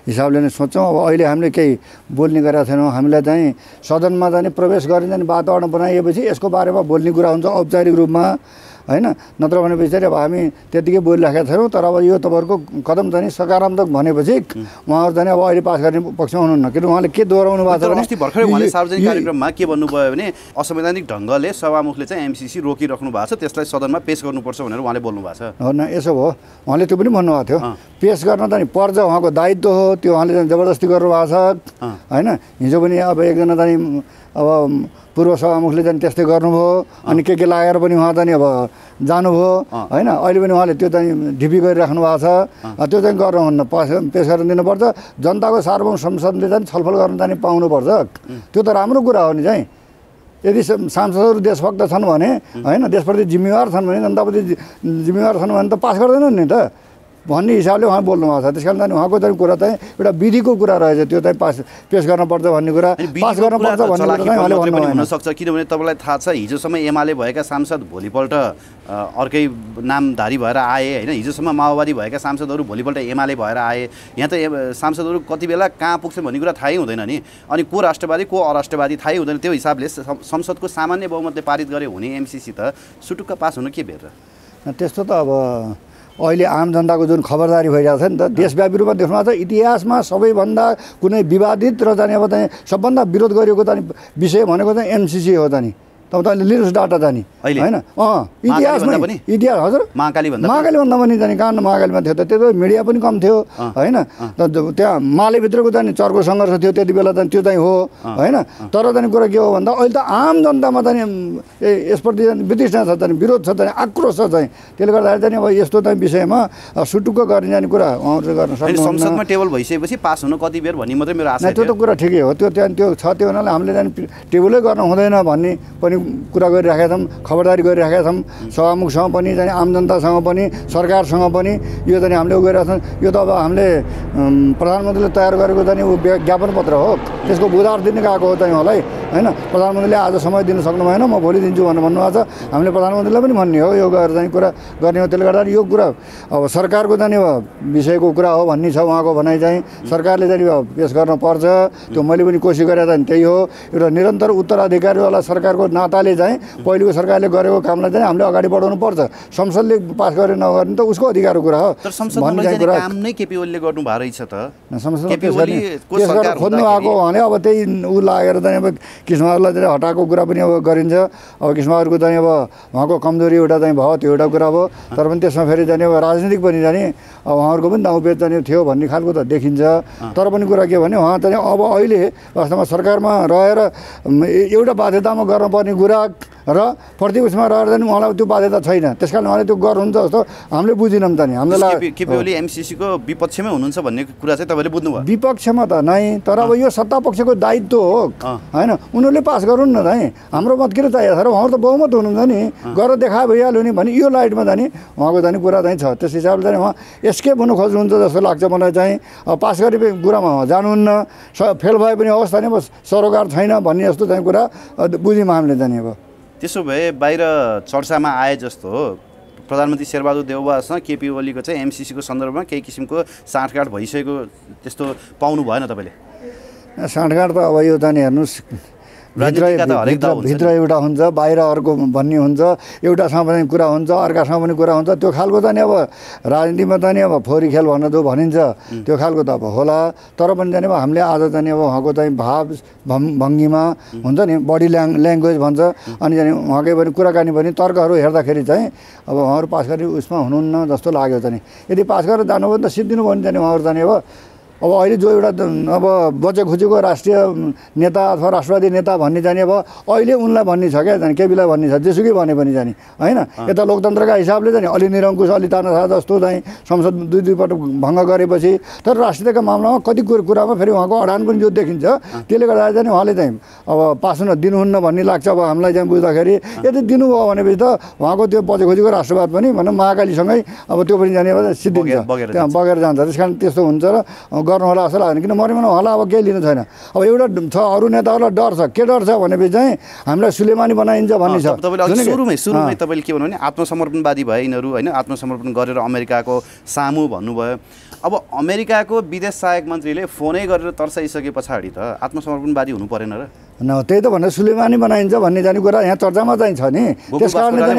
Speaker 3: हिसाबले नै सोच्छौँ। अब अहिले हामीले केही बोल्ने गरेका छैनौँ। हामीलाई चाहिँ सदनमा चाहिँ प्रवेश गर्ने चाहिँ वातावरण बनाइएपछि यसको बारेमा बोल्ने कुरा हुन्छ औपचारिक रूपमा होइन, नत्र भने पछाडि अब हामी त्यतिकै बोलिराखेका छैनौँ। तर अब यो तपाईँहरूको कदम चाहिँ सकारात्मक भनेपछि उहाँहरू चाहिँ अब अहिले पास गर्ने पक्षमा हुनुहुन्न। किनभने उहाँले के दोहोऱ्याउनु भएको छ भने
Speaker 9: अस्ति भर्खरै उहाँले सार्वजनिक कार्यक्रममा के भन्नुभयो भने असंवैधानिक ढङ्गले सभामुखले चाहिँ एमसीसी रोकिराख्नु भएको छ, त्यसलाई सदनमा पेश गर्नुपर्छ भनेर उहाँले बोल्नु भएको छ।
Speaker 3: हो न, यसो हो उहाँले त्यो पनि भन्नुभएको थियो। पेश गर्न त नि पर्छ, उहाँको दायित्व हो, त्यो उहाँले जबरजस्ती गर्नुभएको छ होइन। हिजो पनि अब एकजना चाहिँ अब पूर्व सभामुखले चाहिँ त्यस्तै गर्नुभयो अनि के लागेर पनि उहाँ चाहिँ अब जानुभयो होइन। अहिले पनि उहाँले त्यो चाहिँ ढिपी गरिराख्नु भएको छ। त्यो चाहिँ गर्नुहुन्न, पेश गर्न दिनुपर्छ। जनताको सार्वभौम संसदले चाहिँ छलफल गर्न चाहिँ पाउनुपर्छ। त्यो त राम्रो कुरा हो नि चाहिँ। यदि सांसदहरू देशभक्त छन् भने होइन, देशप्रति जिम्मेवार छन् भने, जनताप्रति जिम्मेवार छन् भने त पास गर्दैनन् नि त भन्ने हिसाबले उहाँ बोल्नु भएको छ। त्यस कारण उहाँको चाहिँ कुरा चाहिँ एउटा विधिको कुरा रहेछ। त्यो चाहिँ पेश गर्नुपर्छ भन्ने कुरा, पास गर्नुपर्छ भन्ने कुरा चाहिँ उहाँले भन्नु
Speaker 9: हुनसक्छ। किनभने तपाईँलाई थाहा छ हिजोसम्म एमाले भएका सांसद भोलिपल्ट अर्कै नामधारी भएर आए होइन। हिजोसम्म माओवादी भएका सांसदहरू भोलिपल्ट एमाले भएर आए। यहाँ त सांसदहरू कति बेला कहाँ पुग्छन् भन्ने कुरा थाहै हुँदैन नि। अनि को राष्ट्रवादी को अराष्ट्रवादी थाहै हुँदैन। त्यो हिसाबले संसदको सामान्य बहुमतले पारित गरे हुने एमसीसी त सुटुक्क पास हुनु के भेट?
Speaker 3: त्यस्तो त अब अहिले आम जनताको जुन खबरदारी भइरहेको छ नि त देशव्यापी रूपमा देख्नु छ। इतिहासमा सबैभन्दा कुनै विवादित र चाहिँ अब चाहिँ सबभन्दा विरोध गरिएको चाहिँ विषय भनेको चाहिँ एमसीसी हो त नि। तपाईँले लिनुहोस् डाटा जाने होइन। इतिहासमा इतिहास हजुर महाकाली भन्दा पनि जाने कहाँ महाकालीमा थियो त त्यो मिडिया पनि कम थियो होइन। त्यहाँ मालेभित्रको चाहिँ चर्को सङ्घर्ष थियो त्यति बेला चाहिँ त्यो चाहिँ हो होइन। तर चाहिँ कुरा के हो भन्दा अहिले त आम जनतामा चाहिँ यसप्रति वितृष्णा छ, चाहिँ विरोध छ, चाहिँ आक्रोश छ चाहिँ। त्यसले गर्दाखेरि चाहिँ अब यस्तो चाहिँ विषयमा सुटुक्क गर्ने जाने कुरा उहाँहरू गर्न सक्नुहुन्छ।
Speaker 9: संसदमा टेबल भइसकेपछि पास हुनु कति बेर भन्ने मात्रै मेरो आशा।
Speaker 3: त्यो त कुरा ठिकै हो। त्यो त्यहाँ त्यो छ, त्यो हुनाले हामीले चाहिँ टेबलै गर्न हुँदैन भन्ने पनि कुरा गरिराखेका छौँ, खबरदारी गरिराखेका छौँ। सभामुखसँग पनि चाहिँ आम जनतासँग पनि सरकारसँग पनि यो चाहिँ हामीले गरिरहेका छौँ। यो त अब हामीले प्रधानमन्त्रीले तयार गरेको चाहिँ ज्ञापन पत्र हो, त्यसको बुझाएर दिने गएको हो चाहिँ उहाँलाई होइन। प्रधानमन्त्रीले आज समय दिन सक्नु भएन, म भोलि दिन्छु भनेर भन्नुभएको छ। हामीले प्रधानमन्त्रीलाई पनि भन्ने हो यो गरेर चाहिँ कुरा गर्ने हो। त्यसले गर्दा यो कुरा अब सरकारको चाहिँ विषयको कुरा हो भन्ने छ उहाँको भनाइ चाहिँ। सरकारले चाहिँ पेस गर्न पर्छ, त्यो मैले पनि कोसिस गरेर चाहिँ त्यही हो। एउटा निरन्तर उत्तराधिकारीवाला सरकारको नाताले चाहिँ पहिलेको सरकारले गरेको कामलाई चाहिँ हामीले अगाडि बढाउनु पर्छ। संसदले पास गरे नगर्ने त उसको अधिकारको कुरा हो।
Speaker 9: काम नै केपी ओलीले गर्नु भएको रहेछ त।
Speaker 3: संसदमा खोज्नु आएको भने अब त्यही ऊ लागेर चाहिँ अब किसिमहरूलाई चाहिँ हटाएको कुरा पनि अब गरिन्छ। अब किसिमहरूको चाहिँ अब उहाँको कमजोरी एउटा चाहिँ भयो, त्यो एउटा कुरा भयो। तर पनि त्यसमा फेरि जाने अब राजनीतिक पनि जाने अब उहाँहरूको पनि दाउपेच जाने थियो भन्ने खालको त देखिन्छ। तर पनि कुरा के भने उहाँ चाहिँ अब अहिले वास्तवमा सरकारमा रहेर एउटा बाध्यतामा गर्नुपर्ने कुरा र प्रतिपक्षमा रहेर चाहिँ उहाँलाई त्यो बाध्यता छैन। त्यस कारण उहाँले त्यो गर्नुहुन्छ जस्तो हामीले बुझिनौँ त नि। हामीलाई
Speaker 9: केपी ओली एमसीसीको विपक्षमै हुनुहुन्छ भन्ने कुरा चाहिँ तपाईँले बुझ्नुभयो?
Speaker 3: विपक्षमा त नै, तर अब यो सत्ता पक्षको दायित्व हो होइन। उनीहरूले पास गरून् न चाहिँ, हाम्रो मत किन चाहिएको छ र? उहाँहरू त बहुमत हुनुहुन्छ नि, गरेर देखाए भइहाल्यो नि भने यो लाइटमा जाने उहाँको जाने कुरा चाहिँ छ। त्यस हिसाबले चाहिँ उहाँ एस्केप हुनु खोज्नुहुन्छ जस्तो लाग्छ मलाई चाहिँ। पास गरे कुरामा जानुहुन्न, फेल भए पनि अवस्था नै बस सरोकार छैन भन्ने जस्तो चाहिँ कुरा बुझ्यौँ हामीले जाने। अब
Speaker 9: त्यसो भए बाहिर चर्चामा आए जस्तो हो प्रधानमन्त्री शेरबहादुर देउवासँग केपी ओलीको चाहिँ एमसीसीको सन्दर्भमा केही किसिमको साँठगाँठ भइसकेको त्यस्तो पाउनु भएन तपाईँले?
Speaker 3: साँठगाँठ त अब यो जाने हेर्नुहोस् भित्र एउटा हुन्छ, बाहिर अर्को भन्ने हुन्छ, एउटासँग पनि कुरा हुन्छ, अर्कासँग पनि कुरा हुन्छ। त्यो खालको त नि अब राजनीतिमा त नि अब फोहोरी खेल भनेर जो भनिन्छ त्यो खालको त अब होला। तर पनि जाने अब हामीले आज चाहिँ अब उहाँको चाहिँ भाव भङ्गीमा हुन्छ नि, बडी ल्याङ्ग्वेज भन्छ, अनि जाने उहाँकै पनि कुराकानी पनि तर्कहरू हेर्दाखेरि चाहिँ अब उहाँहरू पास गर्ने उसमा हुनुहुन्न जस्तो लाग्यो चाहिँ। यदि पास गरेर जानुभयो भने त सिद्धिनु भयो नि जाने उहाँहरू जाने अब अहिले जो एउटा अब बचेखुचेको राष्ट्रिय नेता अथवा राष्ट्रवादी नेता भन्ने जाने अब अहिले उनलाई भन्ने छ क्या जाने, केपीलाई भन्ने छ, जेसुकै भने पनि जाने होइन। यता लोकतन्त्रका हिसाबले जाने अलि निरङ्कुश अलि तानासा जस्तो चाहिँ संसद दुई पटक भङ्ग गरेपछि, तर राष्ट्रियताका मामलामा कति कुरामा फेरि उहाँको अडान पनि जो देखिन्छ। त्यसले गर्दा चाहिँ उहाँले चाहिँ अब पास हुन दिनुहुन्न भन्ने लाग्छ अब हामीलाई चाहिँ बुझ्दाखेरि। यदि दिनुभयो भनेपछि त उहाँको त्यो बचेखुचेको राष्ट्रवाद पनि भनौँ महाकालीसँगै अब त्यो पनि जाने अब सिद्धिन्छ, त्यहाँ बगेर जान्छ। त्यस कारण त्यस्तो हुन्छ र गर्नु होला जस्तो लाग्दैन, किन मरिमन होला अब केही लिनु छैन। अब एउटा छ अरू नेताहरूलाई डर छ, के डर छ भनेपछि चाहिँ हामीलाई सुलेमानी बनाइन्छ भन्ने छ।
Speaker 9: तपाईँले सुरुमै तपाईँले के भन्नु भने आत्मसमर्पणवादी भए यिनीहरू होइन, आत्मसमर्पण गरेर अमेरिकाको सामु भन्नुभयो। अब अमेरिकाको विदेश सहायक मन्त्रीले फोनै गरेर तर्साइसके पछाडि त आत्मसमर्पणवादी हुनु परेन र?
Speaker 3: त्यही त भनेर सुलेमानी बनाइन्छ भन्ने जाने कुरा यहाँ चर्चामा चाहिँ छ नि। त्यस कारणले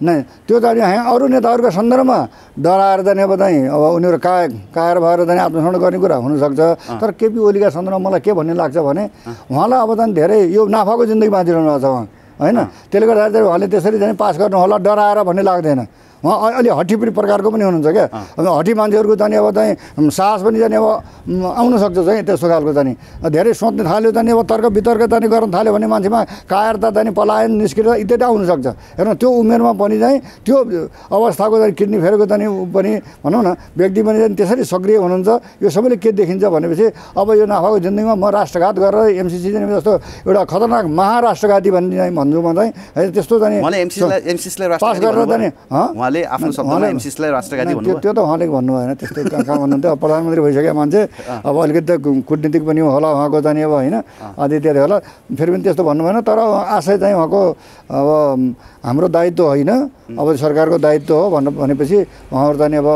Speaker 3: नै त्यो चाहिँ यहाँ अरू नेताहरूका सन्दर्भमा डराएर जाने अब चाहिँ अब उनीहरू कायर भएर जाने आत्मसमर्पण गर्ने कुरा हुनसक्छ। तर केपी ओलीका सन्दर्भमा मलाई के भन्ने लाग्छ भने उहाँलाई अब चाहिँ धेरै यो नाफाको जिन्दगी बाँचिरहनु भएको छ उहाँ होइन। त्यसले गर्दा चाहिँ उहाँले त्यसरी चाहिँ पास गर्नु होला डराएर भन्ने लाग्दैन। उहाँ अलि हट्टी प्रकारको पनि हुनुहुन्छ क्या। अब हट्टी मान्छेहरूको जाने अब चाहिँ साहस पनि जाने अब आउनसक्छ चाहिँ त्यस्तो खालको जाने धेरै सोच्न थाल्यो जाने अब तर्क वितर्क जाने गर्न थाल्यो भने मान्छेमा कायरता जाने पलायन निस्किएर इत्यादि आउनसक्छ। हेर्नु त्यो उमेरमा पनि चाहिँ त्यो अवस्थाको चाहिँ किडनी फेरेको जाने पनि भनौँ न व्यक्ति पनि जाने त्यसरी सक्रिय हुनुहुन्छ। यो सबैले के देखिन्छ भनेपछि अब यो नाफाको जिन्दगीमा म राष्ट्रघात गरेर एमसिसी जाने जस्तो एउटा खतरनाक महाराष्ट्रघाती भन्ने चाहिँ भन्छु म चाहिँ है। त्यस्तो जाने पास गरेर जाने
Speaker 9: आफ्नो शब्दमा एमसिसीलाई राष्ट्रघाती भन्नुभयो।
Speaker 3: त्यो त उहाँले भन्नु भएन, त्यस्तो कहाँ भन्नुहुन्थ्यो। प्रधानमन्त्री भइसक्यो मान्छे, अब अलिकति त कुटनीतिक पनि होला उहाँको जाने अब होइन, आदि इत्यादि होला। फेरि पनि त्यस्तो भन्नु भएन। तर आशय चाहिँ उहाँको अब हाम्रो दायित्व होइन, अब सरकारको दायित्व हो भनेपछि उहाँहरू जाने अब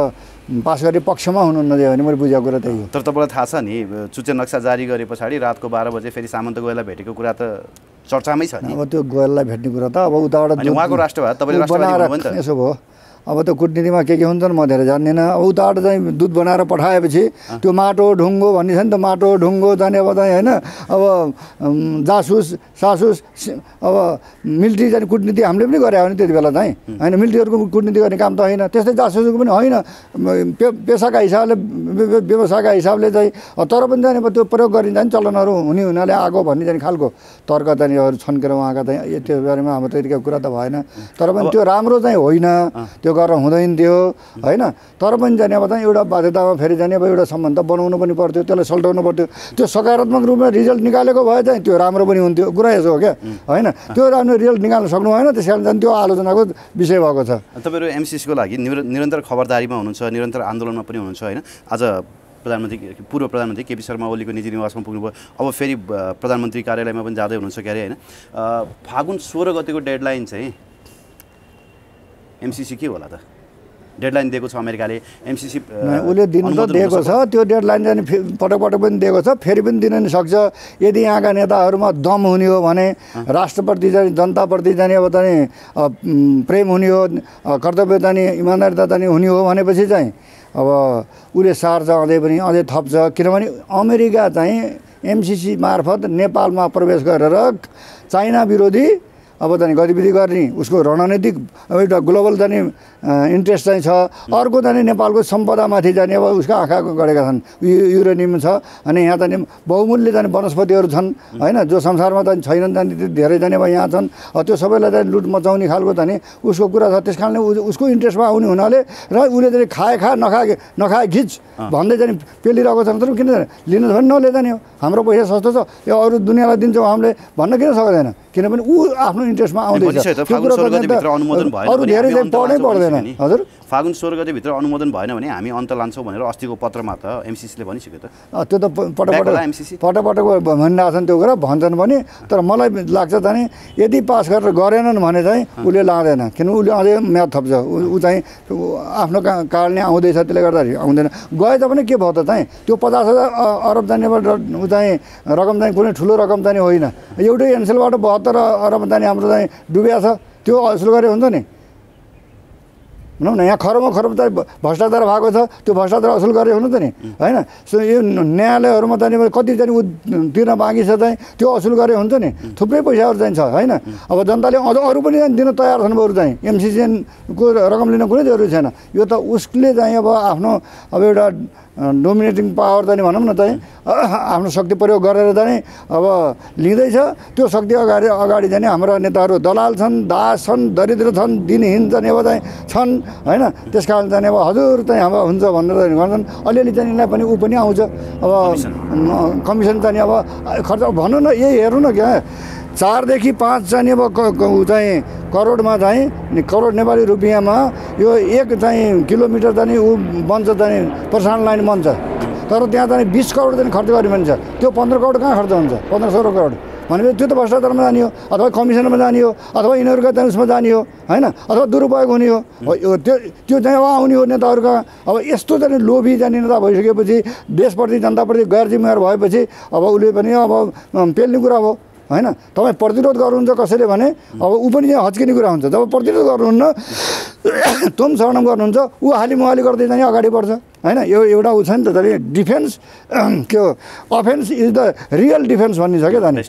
Speaker 3: पास गर्ने पक्षमा हुनुहुन्न भने मैले बुझेको कुरा त्यही हो।
Speaker 9: तर तपाईँलाई थाहा छ नि सूचना नक्सा जारी गरे पछाडि रातको 12 बजे फेरि सामन्त गोयललाई भेटेको कुरा त चर्चामै छ नि।
Speaker 3: अब त्यो गोयललाई भेट्ने कुरा त अब उताबाट
Speaker 9: उहाँको राष्ट्रवाद तपाईँले राष्ट्रवादी भन्नुभयो नि त।
Speaker 3: यसो भयो अब त्यो कुटनीतिमा के हुन्छन् म धेरै जान्दिनँ। अब उताबाट चाहिँ दुध बनाएर पठाएपछि त्यो माटो ढुङ्गो भन्ने छ नि त, माटो ढुङ्गो जाने अब चाहिँ होइन। अब जासुस सासुस अब मिलिट्री जाने कुटनीति हामीले पनि गरे हो नि त्यति बेला चाहिँ होइन। मिलिट्रीहरूको कुटनीति गर्ने काम त होइन, त्यस्तै जासुसको पनि होइन। पेसाका हिसाबले व्यवसायका हिसाबले चाहिँ तर पनि जाने त्यो प्रयोग गरिन्छ नि चलनहरू हुनाले आएको भन्ने जाने खालको तर्क चाहिँ अरू छन्केर उहाँका चाहिँ त्यो बारेमा हाम्रो त्यतिकै कुरा त भएन। तर पनि त्यो राम्रो चाहिँ होइन, त्यो गरेर हुँदैन थियो होइन। तर पनि जाने अब चाहिँ एउटा बाध्यतामा फेरि जाने अब एउटा सम्बन्ध बनाउनु पनि पर्थ्यो, त्यसलाई सल्टाउनु पर्थ्यो। त्यो सकारात्मक रूपमा रिजल्ट निकालेको भए चाहिँ त्यो राम्रो पनि हुन्थ्यो। कुरा यसो हो क्या होइन। त्यो राम्रो रिजल्ट निकाल्न सक्नु भएन, त्यस कारण चाहिँ त्यो आलोचनाको विषय भएको छ।
Speaker 9: तपाईँहरू एमसिसीको लागि निरन्तर खबरदारीमा हुनुहुन्छ, निरन्तर आन्दोलनमा पनि हुनुहुन्छ होइन। आज पूर्व प्रधानमन्त्री केपी शर्मा ओलीको निजी निवासमा पुग्नुभयो, अब फेरि प्रधानमन्त्री कार्यालयमा पनि जाँदै हुनुहुन्छ क्यारे होइन। फागुन 16 गतिको डेडलाइन चाहिँ एमसिसी के होला त? डेडलाइन दिएको छ अमेरिकाले, एमसिसी
Speaker 3: उसले दिनु त दिएको छ। त्यो डेडलाइन चाहिँ पटक पटक पनि दिएको छ, फेरि पनि दिन नि सक्छ। यदि यहाँका नेताहरूमा दम हुने हो भने, राष्ट्रप्रति चाहिँ जनताप्रति चाहिँ अब चाहिँ प्रेम हुने हो, कर्तव्य चाहिँ इमान्दारिता चाहिँ हुने हो भनेपछि चाहिँ अब उसले सार्छ, अझै थप्छ। किनभने अमेरिका चाहिँ एमसिसी मार्फत नेपालमा प्रवेश गरेर चाइना विरोधी अब चाहिँ गतिविधि गर्ने उसको रणनीतिक एउटा ग्लोबल जाने इन्ट्रेस्ट चाहिँ छ। अर्को जाने नेपालको सम्पदामाथि जाने अब उसको आँखा गरेका छन्। युरेनियम छ अनि यहाँ चाहिँ बहुमूल्य जाने वनस्पतिहरू छन् होइन, जो संसारमा चाहिँ छैनन् जाने धेरै जाने अब यहाँ छन्। त्यो सबैलाई चाहिँ लुट मचाउने खालको जाने उसको कुरा छ। त्यस कारणले उसको इन्ट्रेस्टमा आउने हुनाले र उसले चाहिँ नखाए घिच भन्दै जाने पेलिरहेको छ। तर किन लिनु छ भने नले जाने हो, हाम्रो पैसा सस्तो छ, यो अरू दुनियाँलाई दिन्छौँ हामीले भन्न किन सक्दैन? किनभने ऊ आफ्नो इन्ट्रेस्टमा आउँदैछ। त्यो कुरा अरू धेरै चाहिँ पढ्नै पर्दैन। छैन हजुर
Speaker 9: फागुन 16 गतेभित्र अनुमोदन भएन भने हामी अन्त लान्छौँ भनेर अस्तिको पत्रमा त एमसीसीले भनिसक्यो त।
Speaker 3: त्यो त पटक भनिरहेको छन् त्यो कुरा भन्छन् पनि, तर मलाई लाग्छ चाहिँ यदि पास गरेर गरेनन् भने चाहिँ उसले लाँदैन, किनभने उसले अझै म्याद थप्छ, ऊ चाहिँ आफ्नो कारणले आउँदैछ त्यसले गर्दाखेरि आउँदैन। गए तापनि के भयो त चाहिँ त्यो 50,000 अरब जानेबाट ऊ चाहिँ रकम चाहिँ कुनै ठुलो रकम चाहिँ होइन, एउटै एनसेलबाट 72 अरब जाने हाम्रो चाहिँ डुबिया छ, त्यो असुल गरे हुन्छ नि भनौँ न। यहाँ खरब त भ्रष्टाचार भएको छ, त्यो भ्रष्टाचार असुल गरे हुनु त नि होइन। सो यो न्यायालयहरूमा चाहिँ कति चाहिँ तिर्न बाँकी छ चाहिँ त्यो असुल गरे हुन्छ नि, थुप्रै पैसाहरू चाहिँ छ होइन। अब जनताले अझ अरू पनि दिन तयार छन्, बरु चाहिँ एमसिसिएनको रकम लिन कुनै जरुरी छैन। यो त उसले चाहिँ अब आफ्नो अब एउटा डोमिनेटिङ पावर चाहिँ भनौँ न चाहिँ आफ्नो शक्ति प्रयोग गरेर चाहिँ अब लिँदैछ। त्यो शक्ति अगाडि चाहिँ हाम्रा नेताहरू दलाल छन्, दास छन्, दरिद्र छन्, दिनहीन चाहिँ अब चाहिँ छन् होइन। त्यस कारण चाहिँ अब हजुर चाहिँ अब हुन्छ भनेर गर्छन्। अलिअलि चाहिँ यिनलाई पनि ऊ पनि आउँछ अब कमिसन चाहिँ अब खर्च भनौँ न। यही हेर्नु न क्या 4 देखि 5 चाहिँ अब चाहिँ करोडमा चाहिँ करोड नेपाली रुपियाँमा यो 1 चाहिँ किलोमिटर चाहिँ ऊ बन्छ चाहिँ प्रसारण लाइन बन्छ, तर त्यहाँ चाहिँ 20 करोड चाहिँ खर्च गऱ्यो भने छ, त्यो 15 करोड कहाँ खर्च हुन्छ? 15-16 करोड भनेपछि त्यो त भ्रष्टाचारमा जाने हो, अथवा कमिसनमा जाने हो, अथवा यिनीहरूका चाहिँ उसमा जाने हो होइन, अथवा दुरुपयोग हुने हो। त्यो चाहिँ अब आउने हो नेताहरूका। अब यस्तो चाहिँ लोभी जाने नेता भइसकेपछि, देशप्रति जनताप्रति गैर जिम्मेवार भएपछि अब उसले पनि अब पेल्ने कुरा हो होइन। तपाईँ प्रतिरोध गर्नुहुन्छ कसैले भने अब ऊ पनि चाहिँ हच्किने कुरा हुन्छ। जब प्रतिरोध गर्नुहुन्न तुम शरणम गर्नुहुन्छ, ऊ हालीमुहाली गर्दै जाने अगाडि बढ्छ होइन। यो एउटा ऊ छ नि त डिफेन्स, के हो offence is the real defence भन्ने छ क्या जाने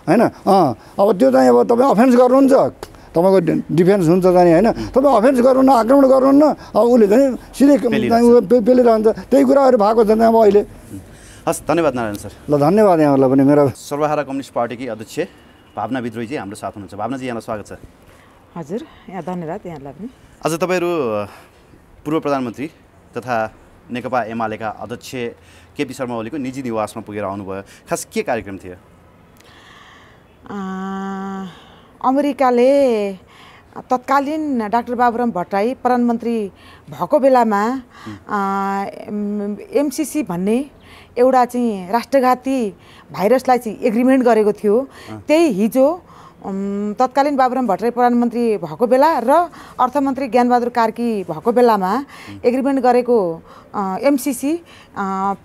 Speaker 3: होइन। अब त्यो चाहिँ अब तपाईँ अफेन्स गर्नुहुन्छ तपाईँको डिफेन्स हुन्छ जाने होइन। तपाईँ अफेन्स गर्नुहुन्न, आक्रमण गर्नुहुन्न, अब उसले चाहिँ सिधै पेलिरहन्छ। त्यही कुराहरू भएको छ अब अहिले।
Speaker 9: हस्, धन्यवाद नारायण सर।
Speaker 3: ल धन्यवाद यहाँहरूलाई पनि। मेरो
Speaker 9: सर्वहारा कम्युनिस्ट पार्टीकी अध्यक्ष भावना विद्रोहीजी हाम्रो साथ हुनुहुन्छ। भावनाजी यहाँलाई स्वागत छ।
Speaker 4: हजुर, यहाँ धन्यवाद यहाँलाई पनि।
Speaker 9: आज तपाईँहरू पूर्व प्रधानमन्त्री तथा नेकपा एमालेका अध्यक्ष केपी शर्मा ओलीको निजी निवासमा पुगेर आउनुभयो। खास के कार्यक्रम थियो?
Speaker 4: अमेरिकाले तत्कालीन डाक्टर बाबुराम भट्टराई प्रधानमन्त्री भएको बेलामा एमसिसी भन्ने एउटा चाहिँ राष्ट्रघाती भाइरसलाई चाहिँ एग्रिमेन्ट गरेको थियो। त्यही हिजो तत्कालीन बाबुराम भट्टराई प्रधानमन्त्री भएको बेला र अर्थमन्त्री ज्ञानबहादुर कार्की भएको बेलामा एग्रिमेन्ट गरेको एमसिसी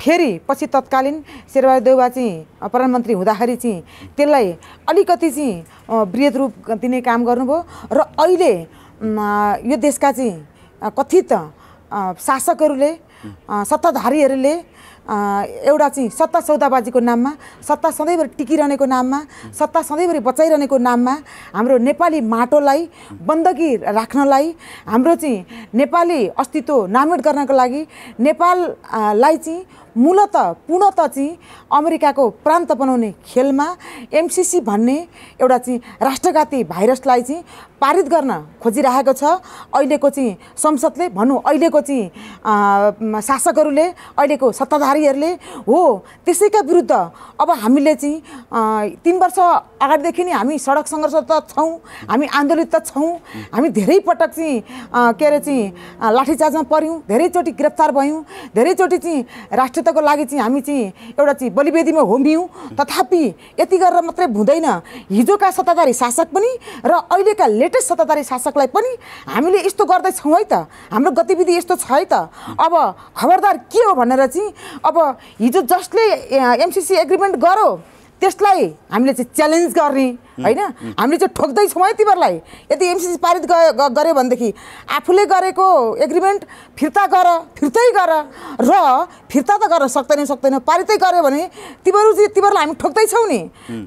Speaker 4: फेरि पछि तत्कालीन शेरबहादुर देउवा चाहिँ प्रधानमन्त्री हुँदाखेरि चाहिँ त्यसलाई अलिकति चाहिँ वृहत रूप दिने काम गर्नुभयो। र अहिले यो देशका चाहिँ कथित शासकहरूले सत्ताधारीहरूले एउटा चाहिँ सत्ता सौदाबाजीको नाममा, सत्ता सधैँभरि टिकिरहनेको नाममा, सत्ता सधैँभरि बचाइरहनेको नाममा हाम्रो नेपाली माटोलाई बन्दगी राख्नलाई, हाम्रो चाहिँ नेपाली अस्तित्व नामेट गर्नको लागि नेपाललाई चाहिँ पूर्णतः चाहिँ अमेरिकाको प्रान्त बनाउने खेलमा एमसिसी भन्ने एउटा चाहिँ राष्ट्रघाती भाइरसलाई चाहिँ पारित गर्न खोजिरहेको छ अहिलेको चाहिँ संसदले, भनौँ अहिलेको चाहिँ शासकहरूले, अहिलेको सत्ताधारीहरूले हो। त्यसैका विरुद्ध अब हामीले चाहिँ 3 वर्ष अगाडिदेखि नै हामी सडक सङ्घर्ष त छौँ, हामी आन्दोलित त छौँ, हामी धेरै पटक चाहिँ के अरे चाहिँ लाठीचार्जमा पऱ्यौँ, धेरैचोटि गिरफ्तार भयौँ, धेरैचोटि चाहिँ राष्ट्रियताको लागि चाहिँ हामी चाहिँ एउटा चाहिँ बलिवेदीमा होमियौँ। तथापि यति गरेर मात्रै हुँदैन। हिजोका सत्ताधारी शासक पनि र अहिलेका लेटेस्ट सत्ताधारी शासकलाई पनि हामीले यस्तो गर्दैछौँ है त, हाम्रो गतिविधि यस्तो छ है त, अब खबरदार के हो भनेर चाहिँ अब हिजो जसले एमसिसी एग्रिमेन्ट गर्यो त्यसलाई हामीले चाहिँ च्यालेन्ज गर्ने होइन। हामीले चाहिँ ठोक्दैछौँ है तिमीहरूलाई। यदि एमसिसी पारित गऱ्यो भनेदेखि आफूले गरेको एग्रिमेन्ट फिर्ता फिर्तै गर र फिर्ता त गर्न सक्दैनौ, पारितै गर्यो भने तिमीहरूलाई हामी ठोक्दैछौँ नि,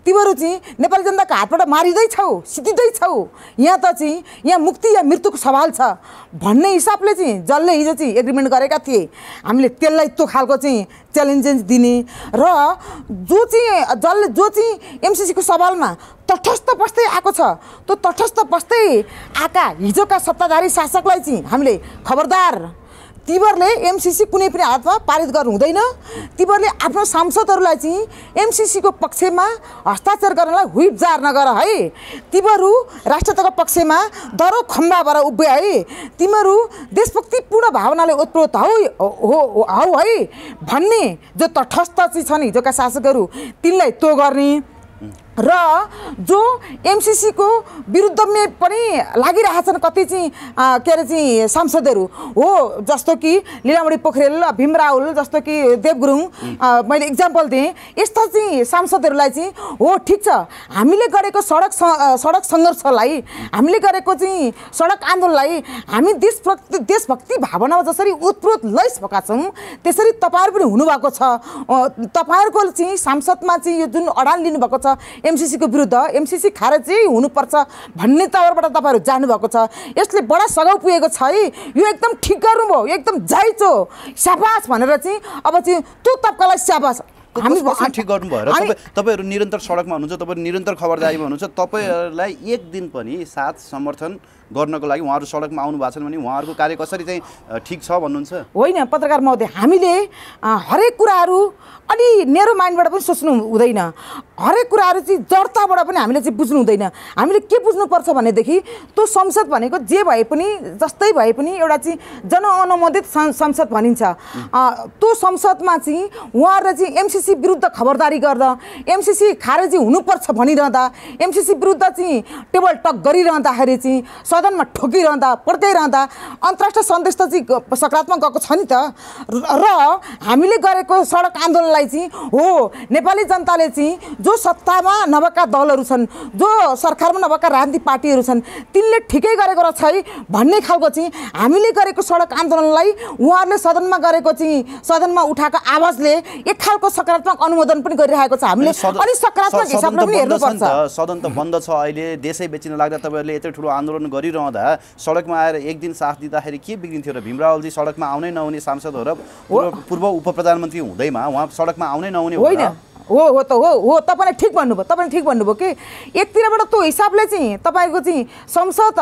Speaker 4: तिमीहरू चाहिँ नेपाली जनताको हातबाट मारिँदैछौ, सिद्धिँदैछौ, यहाँ त चाहिँ यहाँ मुक्ति या मृत्युको सवाल छ भन्ने हिसाबले चाहिँ जसले हिजो चाहिँ एग्रिमेन्ट गरेका थिए हामीले त्यसलाई त्यो खालको चाहिँ च्यालेन्जेस दिने र जो चाहिँ एमसिसीको सवालमा तटस्थ बस्दै आएको छ, त्यो तटस्थ बस्दै आएका हिजोका सत्ताधारी शासकलाई चाहिँ हामीले खबरदार तिमीहरूले एमसीसी कुनै पनि हालतमा पारित गर्नु हुँदैन। तिमीहरूले आफ्नो सांसदहरूलाई चाहिँ एमसीसीको पक्षमा हस्ताक्षर गर्नलाई हुइप जार नगर है। तिमीहरू राष्ट्रियताको पक्षमा दरो खम्बा भएर उभिए है। तिमीहरू देशभक्तिपूर्ण भावनाले ओतप्रोत हौ है भन्ने जो तटस्थ चाहिँ छन् हिजोका शासकहरू तिनलाई त्यो गर्ने र जो एमसीसीको विरुद्धमा पनि लागिरहेछन् कति चाहिँ के अरे चाहिँ सांसदहरू हो, जस्तो कि लीलामणि पोखरेल, भीम रावल, जस्तो कि देव गुरुङ, मैले इक्जाम्पल दिएँ। यस्ता चाहिँ सांसदहरूलाई चाहिँ हो ठिक छ, हामीले गरेको सडक सङ्घर्षलाई, हामीले गरेको चाहिँ सडक आन्दोलनलाई हामी देशभक्ति भावनामा जसरी उत्प्रोत लैस भएका छौँ त्यसरी तपाईँहरू पनि हुनुभएको छ। तपाईँहरूको चाहिँ सांसदमा चाहिँ यो जुन अडान लिनुभएको छ एमसीसीको विरुद्ध, एमसीसी खारेज चाहिँ हुनुपर्छ भन्ने तवरबाट तपाईँहरू जानुभएको छ। यसले बडा सघाउ पुगेको छ है। यो एकदम ठिक गर्नुभयो, यो एकदम जायज हो, स्याबास भनेर चाहिँ अब चाहिँ त्यो तबकालाई स्याबास।
Speaker 9: हामी ठिक गर्नु भएर तपाईँहरू निरन्तर सडकमा हुनुहुन्छ, तपाईँहरू निरन्तर खबरदारीमा हुनुहुन्छ, तपाईँहरूलाई एक दिन पनि साथ समर्थन गर्नको लागि उहाँहरू सडकमा आउनु भएको छ भने उहाँहरूको कार्य कसरी चाहिँ ठिक छ भन्नुहुन्छ?
Speaker 4: होइन पत्रकार महोदय, हामीले हरेक कुराहरू अलि नेरो माइन्डबाट पनि सोच्नु हुँदैन, हरेक कुराहरू चाहिँ जडताबाट पनि हामीले चाहिँ बुझ्नु हुँदैन। हामीले के बुझ्नुपर्छ भनेदेखि त्यो संसद भनेको जे भए पनि जस्तै भए पनि एउटा चाहिँ जनअनुमोदित संसद भनिन्छ। त्यो संसदमा चाहिँ उहाँहरूले चाहिँ एमसीसी विरुद्ध खबरदारी गर्दा, एमसीसी खारेजी हुनुपर्छ भनिरहँदा, एमसीसी विरुद्ध चाहिँ टेबल टक गरिरहँदाखेरि चाहिँ सदनमा ठोकिरहँदा पड्काइरहँदा अन्तर्राष्ट्रिय सन्देश त चाहिँ सकारात्मक गएको छ नि त। र हामीले गरेको सडक आन्दोलनलाई चाहिँ हो नेपाली जनताले चाहिँ जो सत्तामा नभएका दलहरू छन्, जो सरकारमा नभएका राजनीतिक पार्टीहरू छन् तिनले ठिकै गरेको रहेछ है भन्ने खालको चाहिँ हामीले गरेको सडक आन्दोलनलाई उहाँहरूले सदनमा गरेको चाहिँ सदनमा उठाएको आवाजले एक खालको सकारात्मक अनुमोदन पनि गरिरहेको छ। हामीले अलिक सकारात्मक हिसाबले पनि हेर्नुपर्छ।
Speaker 9: सदन त बन्द छ अहिले, देशै बेचिन लाग्दा तपाईँहरूले यत्रो ठुलो आन्दोलन गरिरहँदा सडकमा आएर एक दिन साथ दिँदाखेरि के बिग्रिन्थ्यो र? भीम रावलजी सडकमा आउनै नहुने सांसद हो र पूर्व उप प्रधानमन्त्री हुँदैमा उहाँ सडकमा आउनै नहुने होइन?
Speaker 4: हो त हो तपाईँले ठिक भन्नुभयो कि एकतिरबाट त्यो हिसाबले चाहिँ तपाईँको चाहिँ संसद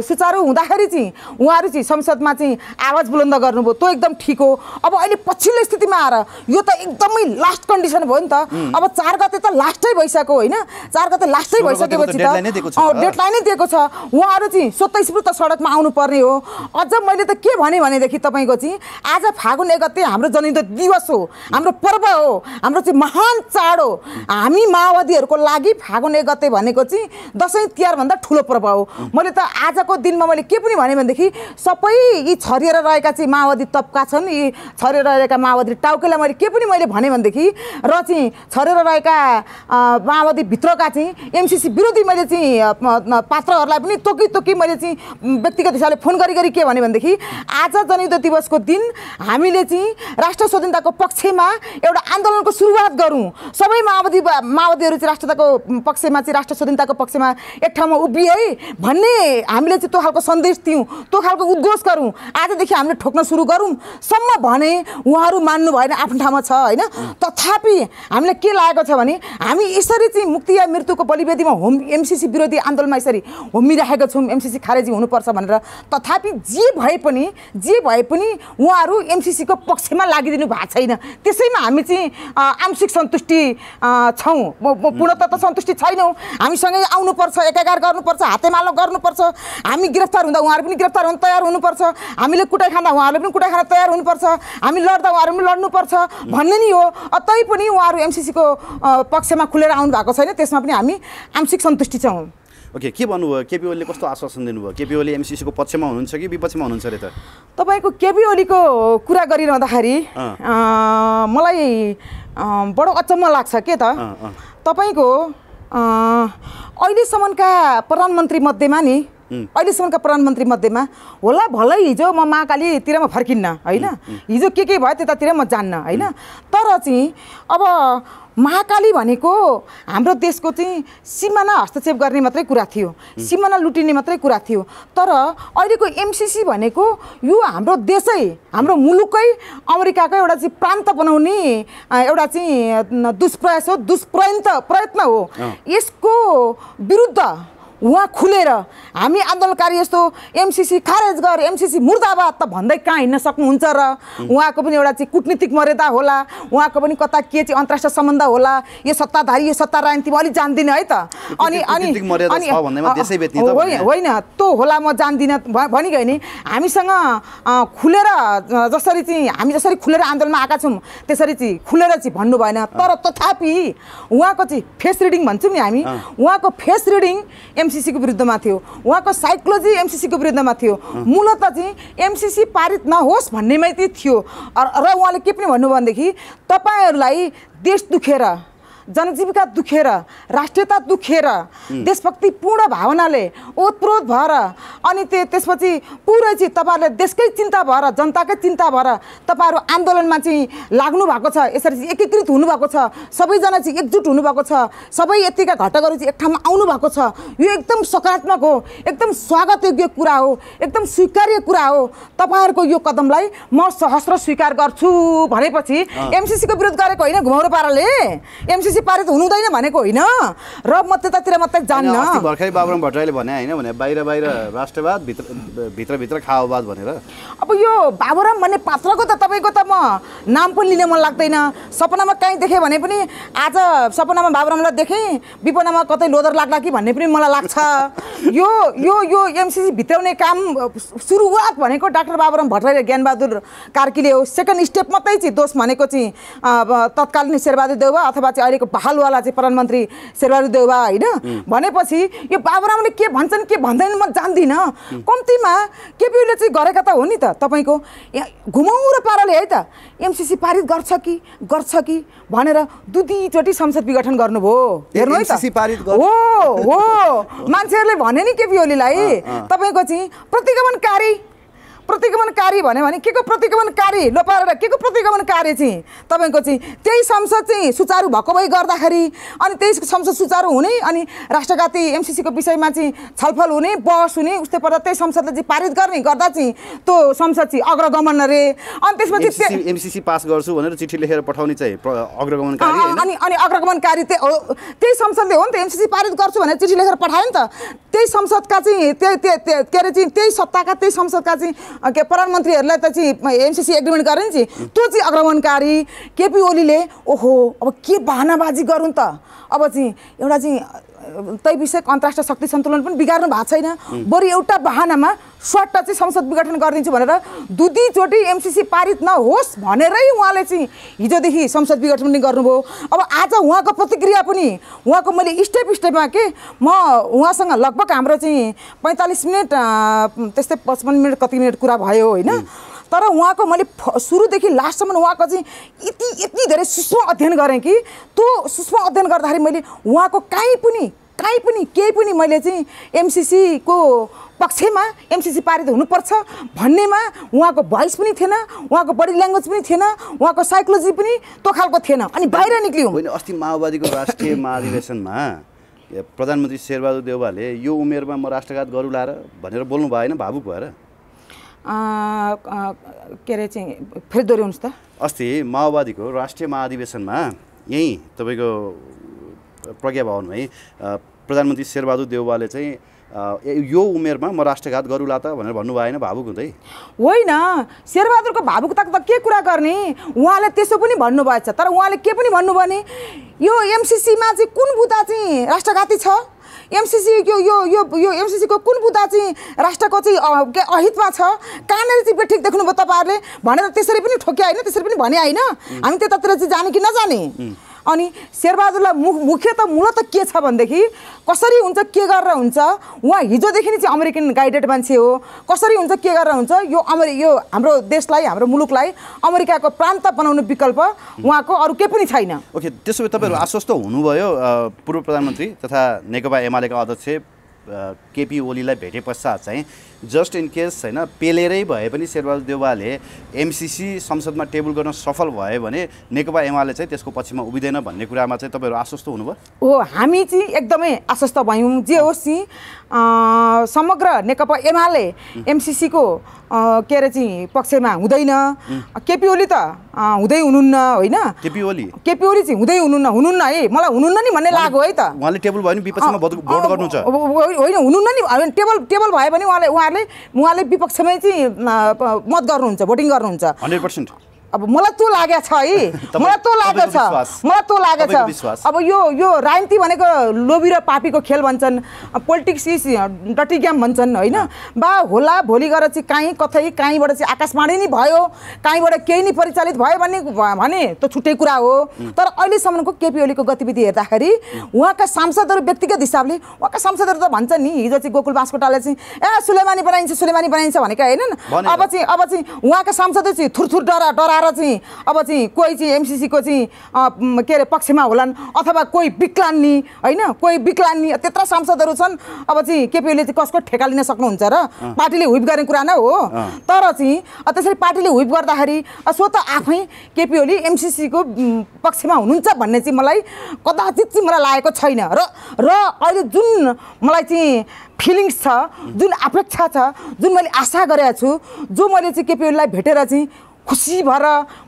Speaker 4: सुचारू हुँदाखेरि चाहिँ उहाँहरू चाहिँ संसदमा चाहिँ आवाज बुलन्द गर्नुभयो, त्यो एकदम ठिक हो। अब अहिले पछिल्लो स्थितिमा आएर यो त एकदमै लास्ट कन्डिसन भयो नि त। अब 4 गते त लास्टै भइसक्यो होइन, 4 गते लास्टै भइसकेपछि त डेडलाइनै दिएको छ। उहाँहरू चाहिँ स्वतःस्फूर्त सडकमा आउनुपर्ने हो। अझ मैले त के भनेदेखि तपाईँको चाहिँ आज फागुन 1 गते हाम्रो जनयुद्ध दिवस हो, हाम्रो पर्व हो, हाम्रो चाहिँ महान चाड हो। हामी माओवादीहरूको लागि फागुन 1 गते भनेको चाहिँ दसैँ तिहार भन्दा ठुलो पर्व हो। मैले त आजको दिनमा मैले के पनि भने भनेदेखि सबै यी छरिएर रहेका चाहिँ माओवादी तबका छन्, यी छरिएर रहेका माओवादी टाउकेलाई मैले के पनि मैले भने भनेदेखि र चाहिँ छरिएर रहेका माओवादी भित्रका चाहिँ एमसीसी विरोधी मैले चाहिँ पात्रहरूलाई पनि तोकी मैले चाहिँ व्यक्तिगत हिसाबले फोन गरी के भने भनेदेखि आज जनयुद्ध दिवसको दिन हामीले चाहिँ राष्ट्र स्वाधीनताको पक्षमा एउटा आन्दोलनको सुरुवात गरौँ। सबै माओवादीहरू चाहिँ राष्ट्रताको पक्षमा चाहिँ राष्ट्र स्वाधीनताको पक्षमा एक ठाउँमा उभिए है भन्ने हामीले चाहिँ त्यो खालको सन्देश दियौँ, त्यो खालको उद्घोष गरौँ। आजदेखि हामीले ठोक्न सुरु गरौँ सम्म भने उहाँहरू मान्नु भएन, आफ्नो ठाउँमा छ होइन। तथापि हामीले के लागेको छ भने हामी यसरी चाहिँ मुक्ति या मृत्युको बलिवेदीमा एमसीसी विरोधी आन्दोलनमा यसरी होमिरहेका छौँ, एमसीसी खारेजी हुनुपर्छ भनेर। तथापि जे भए पनि उहाँहरू एमसीसीको पक्षमा लागिदिनु भएको छैन। त्यसैमा हामी चाहिँ आंशिक सन्तुष्टि छौँ, पूर्णतः त सन्तुष्टि छैनौँ। हामीसँगै आउनुपर्छ, एकाकार गर्नुपर्छ, हातेमालो गर्नुपर्छ। हामी गिरफ्तार हुँदा उहाँहरू पनि गिरफ्तार हुन तयार हुनुपर्छ, हामीले कुटाइ खाँदा उहाँहरूले पनि कुटाइ खान तयार हुनुपर्छ, हामी लड्दा उहाँहरू पनि लड्नुपर्छ भन्ने नि हो। तैपनि उहाँहरू एमसीसीको पक्षमा खुलेर आउनु भएको छैन, त्यसमा पनि हामी आंशिक सन्तुष्टि छौँ।
Speaker 9: ओके, के भन्नुभयो? केपी ओलीले कस्तो आश्वासन दिनुभयो? केपी ओली एमसीसीको पक्षमा हुनुहुन्छ कि विपक्षमा हुनुहुन्छ अरे त? तपाईँको
Speaker 4: केपी ओलीको कुरा गरिरहँदाखेरि मलाई बडो अचम्म लाग्छ के त। तपाईँको अहिलेसम्मका प्रधानमन्त्री मध्येमा होला भलै हिजो म महाकालीतिरमा फर्किन्न होइन, हिजो के भयो त्यतातिर म जान्न होइन। तर चाहिँ अब महाकाली भनेको हाम्रो देशको चाहिँ सीमाना हस्तक्षेप गर्ने मात्रै कुरा थियो, सीमाना लुटिने मात्रै कुरा थियो। तर अहिलेको एमसीसी भनेको यो हाम्रो देशै, हाम्रो मुलुकै अमेरिकाको एउटा चाहिँ प्रान्त बनाउने एउटा चाहिँ दुष्प्रयास हो, प्रयत्न हो। यसको विरुद्ध उहाँ खुलेर हामी आन्दोलनकारी यस्तो एमसीसी खारेज गर, एमसीसी मुर्दाबाद त भन्दै कहाँ हिँड्न सक्नुहुन्छ र उहाँको पनि एउटा चाहिँ कुटनीतिक मर्यादा होला, उहाँको पनि कता के चाहिँ अन्तर्राष्ट्रिय सम्बन्ध होला, यो सत्ताधारी यो सत्ता राजनीति म अलिक जान्दिनँ है त। होइन त्यो होला म जान्दिनँ भनिगयो नि। हामीसँग खुलेर जसरी चाहिँ हामी जसरी खुलेर आन्दोलनमा आएका छौँ त्यसरी चाहिँ खुलेर चाहिँ भन्नु भएन। तर तथापि उहाँको चाहिँ फेस रिडिङ भन्छौँ नि हामी, उहाँको फेस रिडिङ एमसीसीको विरुद्धमा थियो, उहाँको साइकोलोजी एमसीसीको विरुद्धमा थियो। मूलतः चाहिँ एमसीसी पारित नहोस् भन्नेमै चाहिँ थियो। र उहाँले के पनि भन्नु भनेदेखि तपाईँहरूलाई देश दुखेर, जनजीविका दुखेर, राष्ट्रियता दुखेर, देशभक्तिपूर्ण भावनाले ओतप्रोत भएर अनि त्यसपछि पुरै चाहिँ तपाईँहरूले देशकै चिन्ता भएर, जनताकै चिन्ता भएर तपाईँहरू आन्दोलनमा चाहिँ लाग्नु भएको छ, यसरी चाहिँ एकीकृत हुनुभएको छ, सबैजना चाहिँ एकजुट हुनुभएको छ, सबै यतिका घटकहरू चाहिँ एक ठाउँमा आउनु भएको छ। यो एकदम सकारात्मक हो, एकदम स्वागतयोग्य कुरा हो, एकदम स्वीकार्य कुरा हो। तपाईँहरूको यो कदमलाई म सहस्र स्वीकार गर्छु भनेपछि एमसीसीको विरोध गरेको होइन घुमाउरो पाराले, एमसीसी पारित हुनुहुँदैन भनेको होइन। र म त्यतातिर मात्रै जान्न।
Speaker 9: भर्खरै बाबुराम भट्टराईले भने होइन भने बाहिर राष्ट्रवाद भित्र खाओवाद भनेर।
Speaker 4: अब यो बाबुराम भन्ने पात्रको त तपाईँको त म नाम पनि लिन मन लाग्दैन। सपनामा कहीँ देखेँ भने पनि आज सपनामा बाबुरामलाई देखेँ, विपनामा कतै लोदर लाग्ला कि भन्ने पनि मलाई लाग्छ। यो यो यो एमसीसी भित्राउने काम सुरुवात भनेको डाक्टर बाबुराम भट्टराई र ज्ञानबहादुर कार्कीले हो। सेकेन्ड स्टेप मात्रै चाहिँ दोष भनेको चाहिँ तत्कालीन शेरबहादुर देउवा अथवा चाहिँ अहिलेको बहालवाला चाहिँ प्रधानमन्त्री शेरबहादुर देउवा होइन। भनेपछि यो बाबुरामले के भन्छन् के भन्दैनन् म जान्दिनँ। कम्तीमा केपीले चाहिँ गरेका त हो नि त तपाईँको घुमाउरो पाराले है त एमसीसी पारित गर्छ कि भनेर दुईचोटि संसद विघटन गर्नुभयो। हेर्नु है त हो मान्छेहरूले भने नि केपी ओलीलाई तपाईँको चाहिँ प्रतिगमनकारी भन्यो भने के को प्रतिगमनकारी लोपाएर के को प्रतिगमनकारी चाहिँ तपाईँको चाहिँ त्यही संसद चाहिँ सुचारू भएको भए गर्दाखेरि अनि त्यही संसद सुचारू हुने अनि राष्ट्रघाती एमसीसीको विषयमा चाहिँ छलफल हुने बहस हुने उस्तै पर्दा त्यही संसदले चाहिँ पारित गर्ने गर्दा चाहिँ त्यो संसद चाहिँ अग्रगमन अरे। अनि त्यसपछि
Speaker 9: एमसीसी पास गर्छु भनेर चिठी लेखेर पठाउने चाहिँ अग्रगमनकारी
Speaker 4: अनि अग्रगमनकारी त्यही संसदले हो नि त एमसीसी पारित गर्छु भनेर चिठी लेखेर पठायो नि त। त्यही संसदका चाहिँ के अरे चाहिँ त्यही सत्ताका त्यही संसदका चाहिँ के प्रधानमन्त्रीहरूलाई त चाहिँ एमसीसी एग्रिमेन्ट गरे नि चाहिँ त्यो चाहिँ अग्रगमनकारी। केपी ओलीले ओहो अब के बहानाबाजी गरौँ त, अब चाहिँ एउटा चाहिँ त्यही विषयको अन्तर्राष्ट्रिय शक्ति सन्तुलन पनि बिगार्नु भएको छैन, बरु एउटा बहानामा स्वाट चाहिँ संसद विघटन गरिदिन्छु भनेर दुईचोटि एमसीसी पारित नहोस् भनेरै उहाँले चाहिँ हिजोदेखि संसद विघटन पनि गर्नुभयो। अब आज उहाँको प्रतिक्रिया पनि उहाँको मैले स्टेपमा के म उहाँसँग लगभग हाम्रो चाहिँ 45 मिनट त्यस्तै 55 मिनट कति मिनट कुरा भयो होइन। तर उहाँको मैले सुरुदेखि लास्टसम्म उहाँको चाहिँ यति धेरै सूक्ष्म अध्ययन गरेँ कि त्यो सूक्ष्म अध्ययन गर्दाखेरि मैले उहाँको कहीँ पनि केही पनि मैले चाहिँ एमसीसीको पक्षमा एमसीसी पारित हुनुपर्छ भन्नेमा उहाँको भोइस पनि थिएन, उहाँको बडी ल्याङ्ग्वेज पनि थिएन, उहाँको साइकोलोजी पनि त्यो खालको थिएन। अनि बाहिर निक्ल्यौँ।
Speaker 9: अस्ति माओवादीको राष्ट्रिय महाधिवेशनमा प्रधानमन्त्री शेरबहादुर देउवाले यो उमेरमा म राष्ट्रघात गरौँला र भनेर बोल्नु भएन भावुक भएर?
Speaker 4: के अरे चाहिँ फेरि दोहोऱ्याउनुहोस् त।
Speaker 9: अस्ति माओवादीको राष्ट्रिय महाधिवेशनमा यहीँ तपाईँको प्रज्ञा भवनमा है प्रधानमन्त्री शेरबहादुर देउवाले चाहिँ यो उमेरमा म राष्ट्रघात गरौँला त भनेर भन्नु भएन भावुक हुँदै?
Speaker 4: होइन, शेरबहादुरको भावुकताको त के कुरा गर्ने, उहाँले त्यसो पनि भन्नुभएछ। तर उहाँले के पनि भन्नुभयो भने यो एमसीसीमा चाहिँ कुन बुदा चाहिँ राष्ट्रघाती छ, एमसीसी यो एमसीसीको कुन बुदा चाहिँ राष्ट्रको चाहिँ अहितमा छ, कहाँनिर चाहिँ बेठिक देख्नुभयो तपाईँहरूले भनेर त्यसरी पनि ठोक्या होइन, त्यसरी पनि भने होइन। हामी त्यतातिर चाहिँ जाने कि नजाने। अनि शेरबहादुरलाई मूलत के छ भनेदेखि कसरी हुन्छ के गरेर हुन्छ, उहाँ हिजोदेखि नै चाहिँ अमेरिकन गाइडेड मान्छे हो, कसरी हुन्छ के गरेर हुन्छ यो हाम्रो देशलाई हाम्रो मुलुकलाई अमेरिकाको प्रान्त बनाउने विकल्प उहाँको अरू केही पनि छैन।
Speaker 9: ओके, त्यसो भए तपाईँहरू आश्वस्त हुनुभयो पूर्व प्रधानमन्त्री तथा नेकपा एमालेका अध्यक्ष केपी ओलीलाई भेटे पश्चात चाहिँ जस्ट इन केस होइन पेलेरै भए पनि शेरबहादुर देउवाले एमसीसी संसदमा टेबल गर्न सफल भयो भने नेकपा एमाले चाहिँ त्यसको पक्षमा उभिँदैन भन्ने कुरामा चाहिँ तपाईँहरू आश्वस्त हुनुभयो?
Speaker 4: हो, हामी चाहिँ एकदमै आश्वस्त भयौँ। जे होस् चाहिँ समग्र नेकपा एमाले एमसीसीको के अरे चाहिँ पक्षमा हुँदैन। केपी ओली त हुँदै हुनुहुन्न होइन, केपी ओली चाहिँ हुँदै हुनुहुन्न है, मलाई हुनुहुन्न नि भन्ने लाग्यो है त।
Speaker 9: उहाँले टेबल भयो नि विपक्षमा भोट गर्नुहुन्छ
Speaker 4: होइन हुनुहुन्न नि टेबल भयो भने उहाँले विपक्षमै चाहिँ मत गर्नुहुन्छ भोटिङ गर्नुहुन्छ
Speaker 9: 100%।
Speaker 4: अब मलाई त्यो लागेको छ है मलाई त्यो लागेको छ अब यो राजनीति भनेको लोभी र पापीको खेल भन्छन् पोलिटिक्स इज डटी गेम भन्छन् होइन बा होला भोलि गएर चाहिँ कहीँबाट चाहिँ आकाशवाणी नै भयो कहीँबाट केही नै परिचालित भयो भने त्यो छुट्टै कुरा हो तर अहिलेसम्मको केपी ओलीको गतिविधि हेर्दाखेरि उहाँका सांसदहरू व्यक्तिगत हिसाबले उहाँका सांसदहरू त भन्छ नि हिजो चाहिँ गोकुल बास्कोटाले चाहिँ सुलेमानी बनाइन्छ भनेका हैनन् अब चाहिँ उहाँका सांसदहरू चाहिँ थुरथुर डरा चाहिँ अब चाहिँ कोही चाहिँ एमसीसीको चाहिँ के अरे पक्षमा होलान् अथवा कोही विक्लान्नी होइन कोही विक्लान्नी त्यत्रा सांसदहरू छन् अब चाहिँ केपी ओलीले चाहिँ कसको ठेका लिन सक्नुहुन्छ र पार्टीले हुइप गर्ने कुरा नै हो तर चाहिँ त्यसरी पार्टीले हुइप गर्दाखेरि सो त आफै केपी ओली एमसीसीको पक्षमा हुनुहुन्छ भन्ने चाहिँ मलाई कदाचित चाहिँ मलाई लागेको छैन र अहिले जुन मलाई चाहिँ फिलिङ्स छ जुन अपेक्षा छ जुन मैले आशा गरेको छु जो मैले चाहिँ केपी ओलीलाई भेटेर चाहिँ खुसी भएर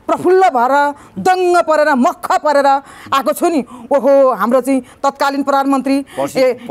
Speaker 4: प्रफुल्ल भएर दङ्ग परेर मक्ख परेर आएको छु नि ओहो हाम्रो चाहिँ तत्कालीन प्रधानमन्त्री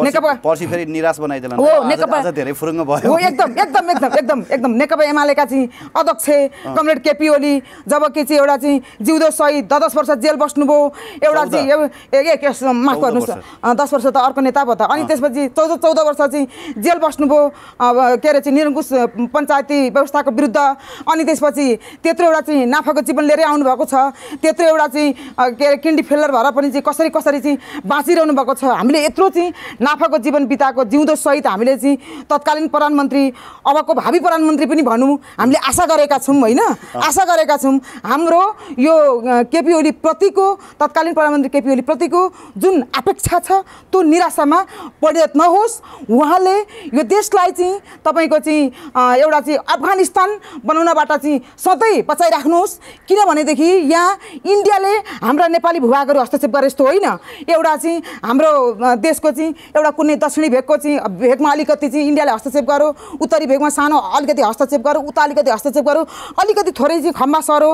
Speaker 4: नेकपा
Speaker 9: पर्सि फेरि निराश बनाइदेला
Speaker 4: हो नेकपा
Speaker 9: धेरै फुरुङ्ग भयो
Speaker 4: हो एकदम नेकपा एमालेका चाहिँ अध्यक्ष कमरेड केपी ओली जब कि चाहिँ एउटा चाहिँ जिउँदो शहीद 10 वर्ष जेल बस्नुभयो एउटा चाहिँ माफ गर्नुहोस् 10 वर्ष त अर्को नेता भयो त अनि त्यसपछि 14 वर्ष चाहिँ जेल बस्नुभयो के अरे चाहिँ निरङ्कुश पञ्चायती व्यवस्थाको विरुद्ध अनि त्यसपछि त्यत्रो एउटा चाहिँ नाफाको जीवन लिएरै आउनुभएको छ त्यत्रो एउटा चाहिँ के अरे किन्डी फेलर भएर पनि चाहिँ कसरी चाहिँ बाँचिरहनु भएको छ हामीले यत्रो चाहिँ नाफाको जीवन बिताएको जिउँदो सहित हामीले चाहिँ तत्कालीन प्रधानमन्त्री अबको भावी प्रधानमन्त्री पनि भनौँ हामीले आशा गरेका छौँ होइन आशा गरेका छौँ हाम्रो यो केपी ओली प्रतिको तत्कालीन प्रधानमन्त्री केपी ओली प्रतिको जुन अपेक्षा छ त्यो निराशामा परिणत नहोस् उहाँले यो देशलाई चाहिँ तपाईँको चाहिँ एउटा चाहिँ अफगानिस्तान बनाउनबाट चाहिँ सधैँ बचाइराख्नुहोस् किनभनेदेखि यहाँ इन्डियाले हाम्रा नेपाली भूभागहरू हस्तक्षेप गरे जस्तो होइन एउटा चाहिँ हाम्रो देशको चाहिँ एउटा कुनै दक्षिणी भेगको चाहिँ भेगमा अलिकति चाहिँ इन्डियाले हस्तक्षेप गर्यो उत्तरी भेगमा सानो अलिकति हस्तक्षेप गर्यो उता अलिकति हस्तक्षेप गर्यो अलिकति थोरै चाहिँ खम्बा सरो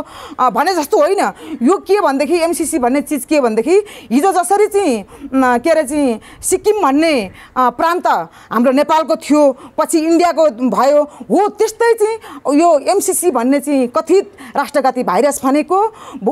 Speaker 4: भने जस्तो होइन यो के भनेदेखि एमसीसी भन्ने चिज के भनेदेखि हिजो जसरी चाहिँ के अरे चाहिँ सिक्किम भन्ने प्रान्त हाम्रो नेपालको थियो पछि इन्डियाको भयो हो त्यस्तै चाहिँ यो एमसीसी भन्ने चाहिँ कथित राष्ट्रघाती भाइरस भनेको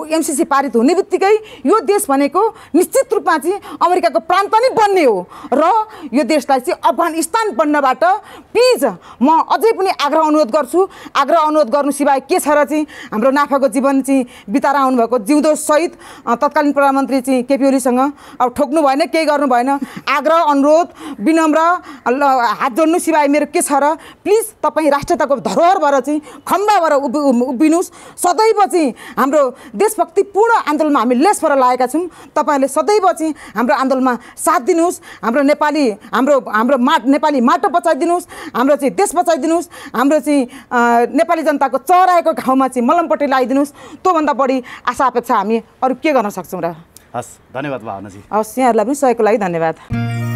Speaker 4: एमसीसी पारित हुने बित्तिकै यो देश भनेको निश्चित रूपमा चाहिँ अमेरिकाको प्रान्त नै बन्ने हो र यो देशलाई चाहिँ अफगानिस्तान बन्नबाट प्लिज म अझै पनि आग्रह अनुरोध गर्नु सिवाय के छ र चाहिँ हाम्रो नाफाको जीवन चाहिँ बिताएर आउनुभएको जिउँदो सहित तत्कालीन प्रधानमन्त्री चाहिँ केपी ओलीसँग अब ठोक्नु भएन केही गर्नु भएन आग्रह अनुरोध विनम्र हात जोड्नु सिवाय मेरो के छ र प्लिज तपाईँ राष्ट्रियताको धरोहर भएर चाहिँ खम्बा भएर उभिनुहोस् सदैव चाहिँ हाम्रो देशभक्तिपूर्ण आन्दोलनमा हामी लेस भएर लागेका छौँ तपाईँहरूले सदैव चाहिँ हाम्रो आन्दोलनमा साथ दिनुहोस् हाम्रो नेपाली माटो बचाइदिनुहोस् हाम्रो चाहिँ देश बचाइदिनुहोस् हाम्रो चाहिँ नेपाली जनताको चराएको घाउमा चाहिँ मलमपट्टि लगाइदिनुहोस् त्योभन्दा बढी आशा अपेक्षा हामी अरू के गर्न सक्छौँ र
Speaker 9: हस् धन्यवाद भावनाजी
Speaker 4: हस् यहाँहरूलाई पनि सहयोगको लागि धन्यवाद